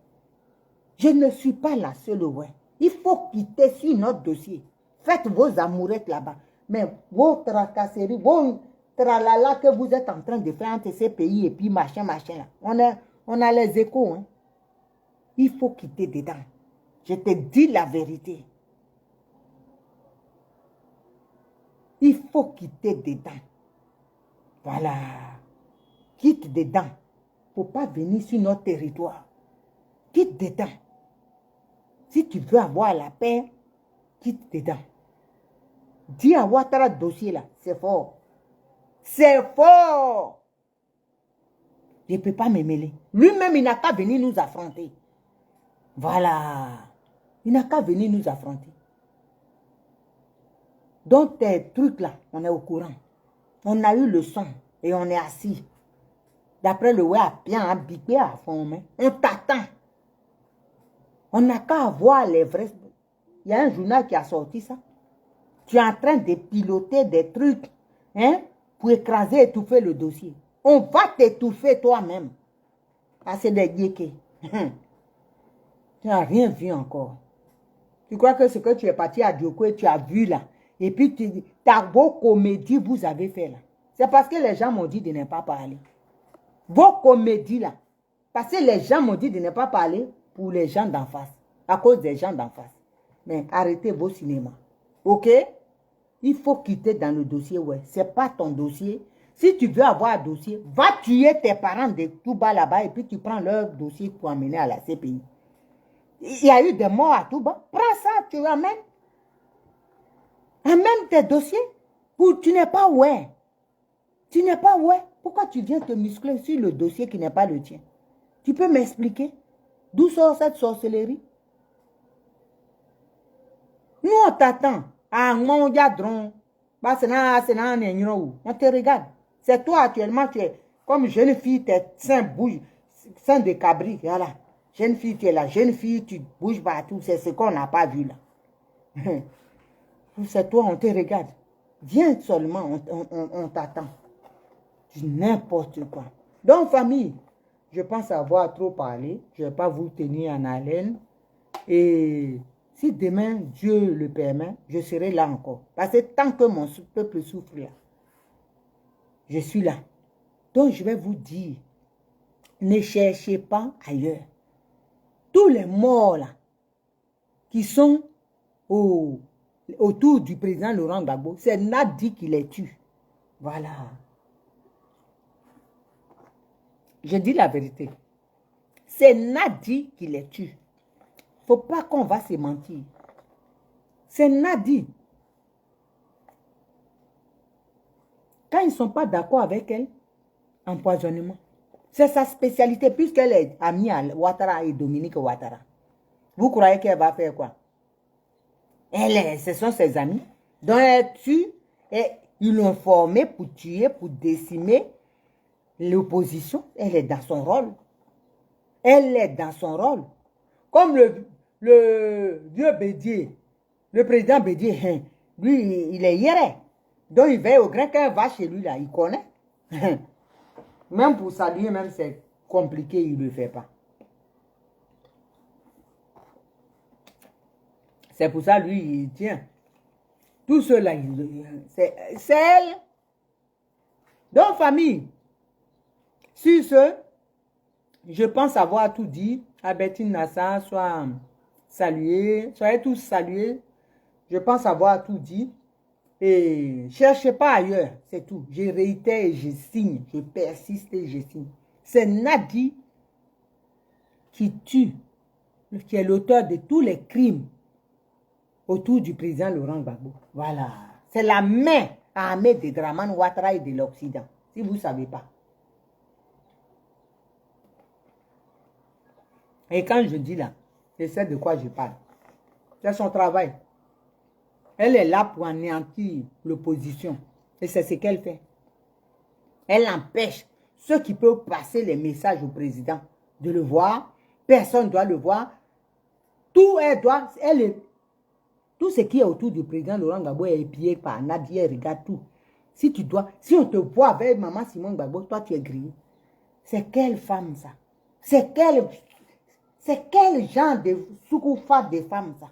Je ne suis pas la seule, ouais. Il faut quitter sur notre dossier. Faites vos amourettes là-bas. Mais vos tracasseries, vos tralala que vous êtes en train de faire entre ces pays et puis machin, machin là. On a les échos. Hein. Il faut quitter dedans. Je te dis la vérité. Il faut quitter dedans. Voilà. Quitte dedans. Il ne faut pas venir sur notre territoire. Quitte dedans. Si tu veux avoir la paix, quitte dedans. Dis à Ouattara dossier là, c'est fort. C'est fort. Je ne peux pas me mêler. Lui-même, il n'a qu'à venir nous affronter. Voilà. Il n'a qu'à venir nous affronter. Donc, tes trucs là, on est au courant. On a eu le son et on est assis. D'après le web, bien habité à fond. On t'attend. On n'a qu'à voir les vrais. Il y a un journal qui a sorti ça. Tu es en train de piloter des trucs hein, pour écraser, étouffer le dossier. On va t'étouffer toi-même. Ah, c'est des guéqués. Tu n'as rien vu encore. Tu crois que ce que tu es parti à Dioko et tu as vu là, et puis tu dis, ta beau comédie vous avez fait là. C'est parce que les gens m'ont dit de ne pas parler. Vos comédies là. Parce que les gens m'ont dit de ne pas parler pour les gens d'en face. À cause des gens d'en face. Mais arrêtez vos cinémas. Ok? Il faut quitter dans le dossier, ouais. Ce n'est pas ton dossier. Si tu veux avoir un dossier, va tuer tes parents de tout bas là-bas et puis tu prends leur dossier pour amener à la CPI. Il y a eu des morts à tout bas. Prends ça, tu ramènes. Amène tes dossiers. Tu n'es pas ouais. Tu n'es pas ouais. Pourquoi tu viens te muscler sur le dossier qui n'est pas le tien? Tu peux m'expliquer d'où sort cette sorcellerie? Nous, on t'attend. Ah, mon yadron. On te regarde. C'est toi actuellement, tu es comme jeune fille, tes seins bougent. Seins de cabri, voilà. Jeune fille, tu es là. Jeune fille, tu bouges partout. C'est ce qu'on n'a pas vu là. C'est toi, on te regarde. Viens seulement, on t'attend. N'importe quoi. Donc, famille, je pense avoir trop parlé. Je ne vais pas vous tenir en haleine. Et si demain, Dieu le permet, je serai là encore. Parce que tant que mon peuple souffre là, je suis là. Donc, je vais vous dire, ne cherchez pas ailleurs. Tous les morts là, qui sont autour du président Laurent Gbagbo, c'est Nadi qui les tue. Voilà. Je dis la vérité. C'est Nadi qui les tue. Il ne faut pas qu'on va se mentir. C'est Nadi. Quand ils ne sont pas d'accord avec elle, empoisonnement. C'est sa spécialité puisqu'elle est amie à Ouattara et Dominique Ouattara. Vous croyez qu'elle va faire quoi? Ce sont ses amis. Donc elle tue et ils l'ont formée pour tuer, pour décimer l'opposition. Elle est dans son rôle. Elle est dans son rôle. Comme le vieux Bédier, le président Bédier, lui, il est hiéré. Donc il veille au grain quand il va chez lui là, il connaît. Même pour saluer, même c'est compliqué, il ne le fait pas. C'est pour ça, lui, il tient. Tout cela, c'est elle. Donc, famille, sur ce, je pense avoir tout dit. Albertine Nassar, soit saluée. Soyez tous salués. Je pense avoir tout dit. Et cherchez pas ailleurs, c'est tout. Je réitère et je signe. Je persiste et je signe. C'est Nadi qui tue, qui est l'auteur de tous les crimes autour du président Laurent Gbagbo. Voilà. C'est la main armée de Draman Ouattara et de l'Occident. Si vous ne savez pas. Et quand je dis là, je sais de quoi je parle. C'est son travail. Elle est là pour anéantir l'opposition. Et c'est ce qu'elle fait. Elle empêche ceux qui peuvent passer les messages au président de le voir. Personne ne doit le voir. Tout ce qui est autour du président Laurent Gbagbo est épié par Nadia. Regarde tout. Si on te voit avec maman Simon Gbagbo, toi tu es grillé. C'est quelle femme ça? C'est quel genre de soukoufa de femme ça?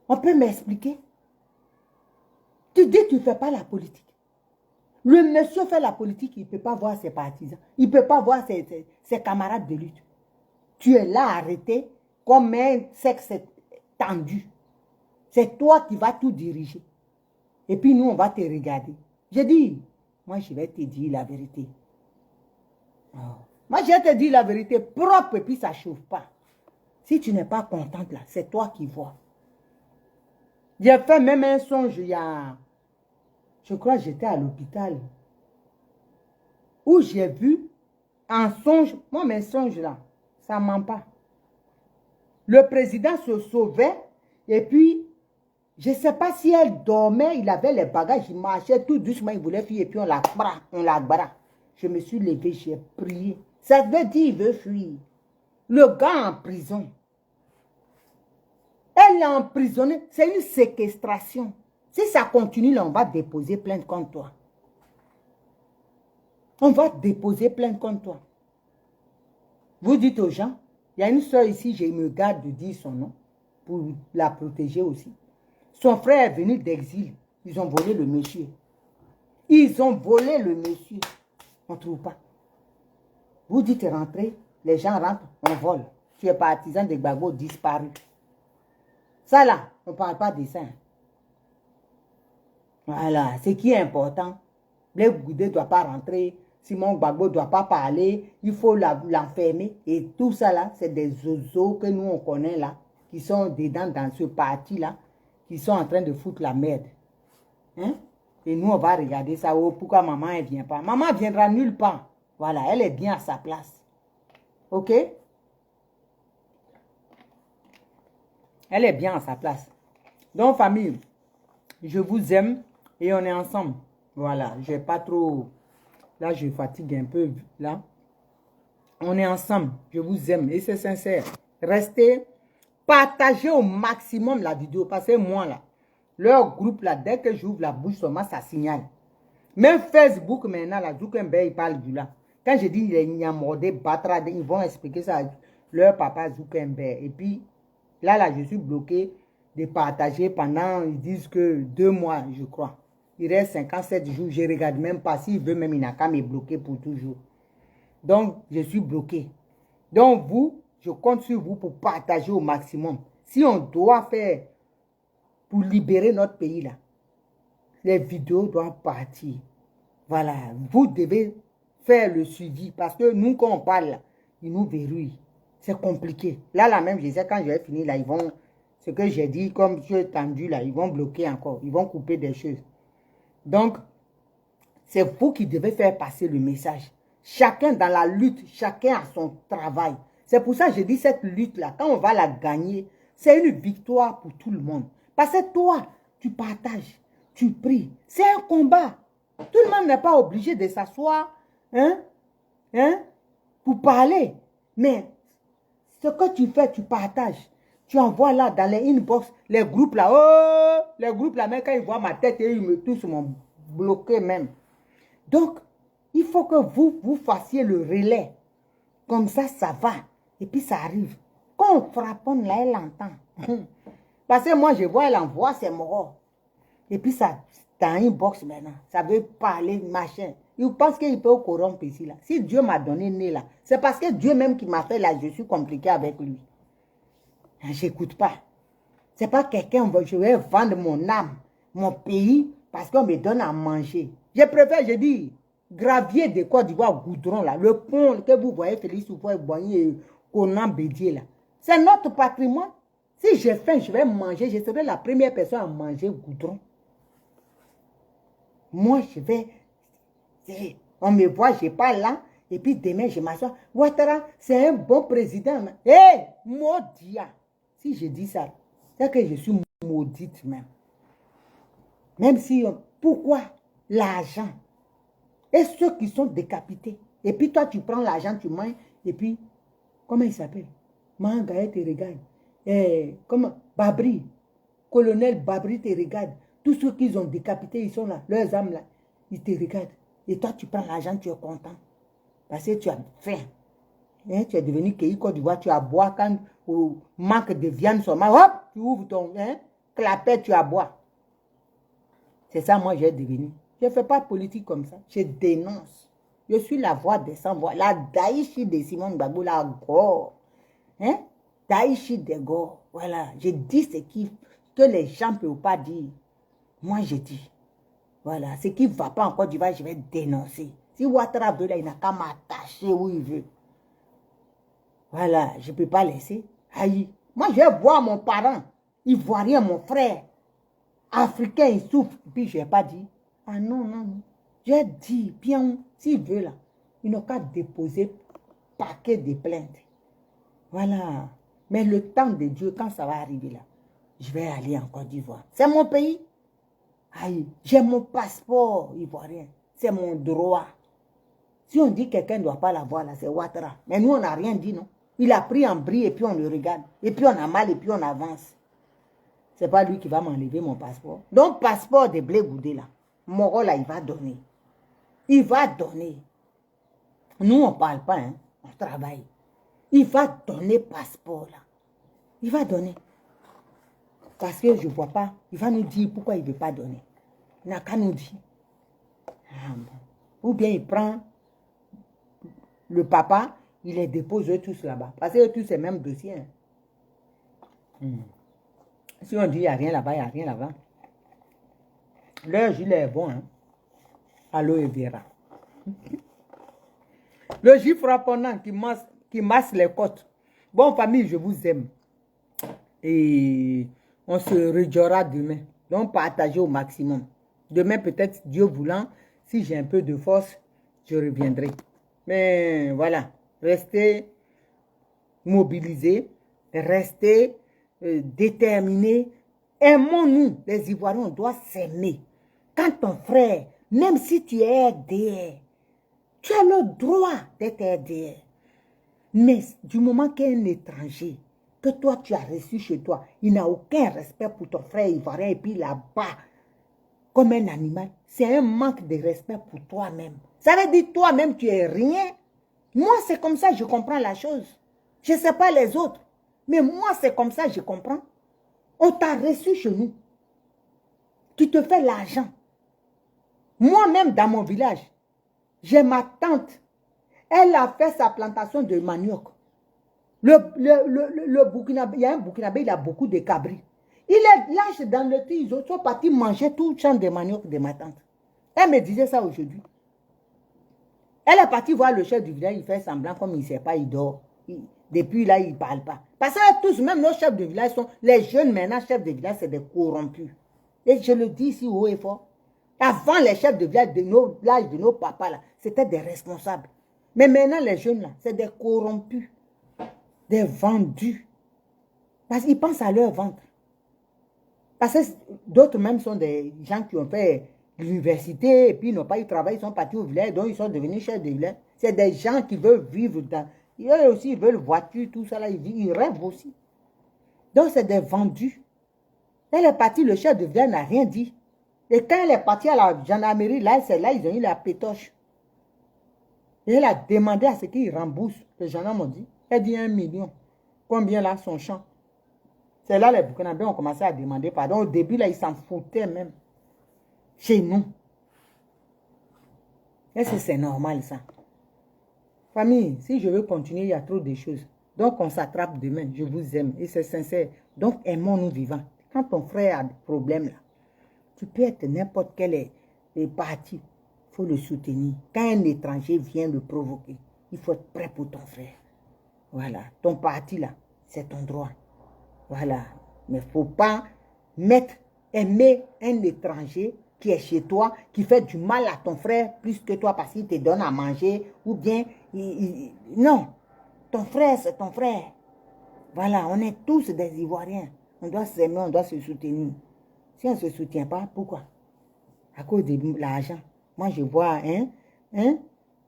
On peut m'expliquer? Tu dis que tu ne fais pas la politique. Le monsieur fait la politique, il ne peut pas voir ses partisans. Il ne peut pas voir ses camarades de lutte. Tu es là arrêté comme un sexe tendu. C'est toi qui vas tout diriger. Et puis nous, on va te regarder. Je dis, moi je vais te dire la vérité. Oh. Moi je vais te dire la vérité propre et puis ça ne chauffe pas. Si tu n'es pas contente là, c'est toi qui vois. J'ai fait même un songe il y a... Je crois que j'étais à l'hôpital. Où j'ai vu un songe. Moi, mes songes là, ça ne ment pas. Le président se sauvait et puis, je ne sais pas si elle dormait, il avait les bagages, il marchait tout doucement, il voulait fuir et puis on la bras. Je me suis levée, j'ai prié. Ça veut dire qu'il veut fuir. Le gars en prison. Elle est emprisonnée. C'est une séquestration. Si ça continue, là, on va déposer plainte contre toi. On va déposer plainte contre toi. Vous dites aux gens, il y a une soeur ici, je me garde de dire son nom, pour la protéger aussi. Son frère est venu d'exil. Ils ont volé le monsieur. Ils ont volé le monsieur. On ne trouve pas. Vous dites rentrer, les gens rentrent, on vole. Tu es partisan de Gbagbo disparu. Ça là, on ne parle pas de ça. Voilà, ce qui est important, Blaise Goudé ne doit pas rentrer. Simon Gbagbo ne doit pas parler. Il faut l'enfermer. Et tout ça là, c'est des zozos que nous on connaît là, qui sont dedans dans ce parti-là, qui sont en train de foutre la merde. Hein? Et nous, on va regarder ça. Oh, pourquoi maman, elle ne vient pas? Maman ne viendra nulle part. Voilà, elle est bien à sa place. OK? Elle est bien à sa place. Donc, famille, je vous aime et on est ensemble. Voilà, je n'ai pas trop... Là, je fatigue un peu. Là, on est ensemble. Je vous aime et c'est sincère. Restez, partagez au maximum la vidéo. Parce que moi, là, leur groupe, là, dès que j'ouvre la bouche, seulement, ça signale. Même Facebook, maintenant, là, Zuckerberg, il parle du là. Quand je dis il y a mordé, battra, ils vont expliquer ça à leur papa Zuckerberg. Et puis, là, je suis bloqué de partager pendant, ils disent que 2 mois, je crois. Il reste 57 jours, je ne regarde même pas. S'il veut même, il n'a qu'à me bloquer pour toujours. Donc, je suis bloqué. Donc, vous, je compte sur vous pour partager au maximum. Si on doit faire pour libérer notre pays, là, les vidéos doivent partir. Voilà, vous devez faire le suivi parce que nous, quand on parle, là, ils nous verrouillent. C'est compliqué. Là, même, je sais, quand je vais finir, là, ils vont, ce que j'ai dit, comme j'ai tendu, là, ils vont bloquer encore. Ils vont couper des choses. Donc, c'est vous qui devez faire passer le message. Chacun dans la lutte, chacun a son travail. C'est pour ça que je dis cette lutte-là, quand on va la gagner, c'est une victoire pour tout le monde. Parce que toi, tu partages, tu pries. C'est un combat. Tout le monde n'est pas obligé de s'asseoir pour parler. Mais ce que tu fais, tu partages. Tu envoies là dans les inbox, les groupes là. Oh, les groupes là, même quand ils voient ma tête, ils me tous m'ont bloqué même. Donc, il faut que vous fassiez le relais. Comme ça, ça va. Et puis, ça arrive. Quand on frappe, là, elle entend. Parce que moi, je vois, elle envoie, c'est mort. Et puis, ça, dans inbox maintenant, ça veut parler, machin. Il pense qu'il peut corrompre ici, là. Si Dieu m'a donné né, là, c'est parce que Dieu même qui m'a fait, là, je suis compliqué avec lui. J'écoute pas. C'est pas quelqu'un, je vais vendre mon âme, mon pays, parce qu'on me donne à manger. Je préfère, je dis, gravier de Côte d'Ivoire, goudron, là, le pont que vous voyez, Félix Houphouët-Boigny et Conan Bédier, là. C'est notre patrimoine. Si j'ai faim, je vais manger, je serai la première personne à manger goudron. Moi, je vais, on me voit, je parle là, et puis demain, je m'assois. Ouattara, c'est un bon président. Hé, maudit. Si je dis ça, c'est que je suis maudite même. Même si, pourquoi l'argent? Et ceux qui sont décapités. Et puis toi, tu prends l'argent, tu manges, et puis, comment il s'appelle? Mangaï te regarde. Comment? Babri. Colonel Babri te regarde. Tous ceux qu'ils ont décapités, ils sont là. Leurs âmes là, ils te regardent. Et toi, tu prends l'argent, tu es content. Parce que tu as faim. Hein, tu es devenu Kéi Côte d'Ivoire, tu as boire quand au manque de viande seulement. Hop, tu ouvres ton clapet, tu as boire. C'est ça, moi, j'ai devenu. Je ne fais pas politique comme ça. Je dénonce. Je suis la voix des sans-voix. La Daïchi de Simon Gbagbo, la gore. Hein? Daïchi de gore. Voilà. Je dis ce que les gens ne peuvent pas dire. Moi, je dis. Voilà. Ce qui ne va pas en Côte d'Ivoire, je vais dénoncer. Si Ouattara veut, là, il n'a qu'à m'attacher où il veut. Voilà. Je ne peux pas laisser. Aïe. Moi, je vais voir mon parent, ivoirien, mon frère, africain, il souffre. Puis, je n'ai pas dit. Ah non, non, non. J'ai dit, bien, s'il veut là, il n'a qu'à déposer paquet de plaintes. Voilà. Mais le temps de Dieu, quand ça va arriver là, je vais aller en Côte d'Ivoire. C'est mon pays. Aïe, j'ai mon passeport ivoirien. C'est mon droit. Si on dit que quelqu'un ne doit pas l'avoir là, c'est Ouattara. Mais nous, on n'a rien dit, non. Il a pris en bris et puis on le regarde. Et puis on a mal et puis on avance. C'est pas lui qui va m'enlever mon passeport. Donc, passeport de Blaise Goudé là. Moro là, il va donner. Il va donner. Nous, on ne parle pas, hein. On travaille. Il va donner passeport là. Il va donner. Parce que je ne vois pas. Il va nous dire pourquoi il ne veut pas donner. Il n'a qu'à nous dire. Ah, bon. Ou bien il prend le papa, il les dépose eux tous là-bas. Parce que eux tous, c'est le même dossier. Hein. Si on dit qu'il n'y a rien là-bas, il n'y a rien là-bas. Leur gilet est bon. Hein. Aloe vera. Le juif frapponnant qui masse les côtes. Bon, famille, je vous aime. Et on se rejoindra demain. Donc, partagez au maximum. Demain, peut-être, Dieu voulant, si j'ai un peu de force, je reviendrai. Mais voilà, restez mobilisés, restez déterminés. Aimons-nous, les Ivoiriens, on doit s'aimer. Quand ton frère, même si tu es RDR, tu as le droit d'être RDR. Mais du moment qu'un étranger, que toi tu as reçu chez toi, il n'a aucun respect pour ton frère ivoirien et puis là-bas, comme un animal, c'est un manque de respect pour toi-même. Ça veut dire toi-même tu es rien. Moi c'est comme ça je comprends la chose. Je ne sais pas les autres, mais moi c'est comme ça je comprends. On t'a reçu chez nous. Tu te fais l'argent. Moi-même dans mon village, j'ai ma tante. Elle a fait sa plantation de manioc. Le Burkinabé, il y a un Burkinabé, il a beaucoup de cabris. Il est lâche dans le thé, ils sont partis manger tout le champ de manioc de ma tante. Elle me disait ça aujourd'hui. Elle est partie voir le chef du village, il fait semblant comme il ne sait pas, il dort. Depuis là, il ne parle pas. Parce que tous, même nos chefs de village, sont les jeunes maintenant, chefs de village, c'est des corrompus. Et je le dis ici haut et fort. Avant, les chefs de village de nos papas, là, c'était des responsables. Mais maintenant, les jeunes, là, c'est des corrompus. Des vendus. Parce qu'ils pensent à leur ventre. Parce que d'autres même sont des gens qui ont fait l'université et puis ils n'ont pas eu de travail, ils sont partis au village, donc ils sont devenus chefs de village. C'est des gens qui veulent vivre dans... Eux aussi, ils veulent voiture, tout ça là, ils rêvent aussi. Donc c'est des vendus. Elle est partie, le chef de village n'a rien dit. Et quand elle est partie à la gendarmerie, là, c'est là, ils ont eu la pétoche. Et elle a demandé à ce qu'ils remboursent. Les gendarmes ont dit, elle dit 1 million. Combien là, son champ? C'est là les Burkinabés ont commencé à demander pardon. Au début, là, ils s'en foutaient même. Chez nous. Est-ce que c'est normal, ça? Famille, si je veux continuer, il y a trop de choses. Donc, on s'attrape demain. Je vous aime. Et c'est sincère. Donc, aimons-nous vivants. Quand ton frère a des problèmes, là, tu peux être n'importe quel parti. Il faut le soutenir. Quand un étranger vient le provoquer, il faut être prêt pour ton frère. Voilà. Ton parti, là, c'est ton droit. Voilà. Mais il ne faut pas aimer un étranger qui est chez toi, qui fait du mal à ton frère plus que toi parce qu'il te donne à manger ou bien... Non. Ton frère, c'est ton frère. Voilà. On est tous des Ivoiriens. On doit s'aimer, on doit se soutenir. Si on ne se soutient pas, pourquoi? À cause de l'argent. Moi, je vois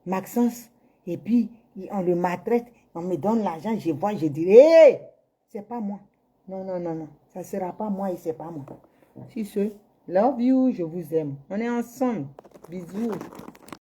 Maxence, et puis on le maltraite, on me donne l'argent, je vois, je dis, hé, c'est pas moi. Non, non, non, non. Ça ne sera pas moi et c'est pas moi. Si ce, love you, je vous aime. On est ensemble. Bisous.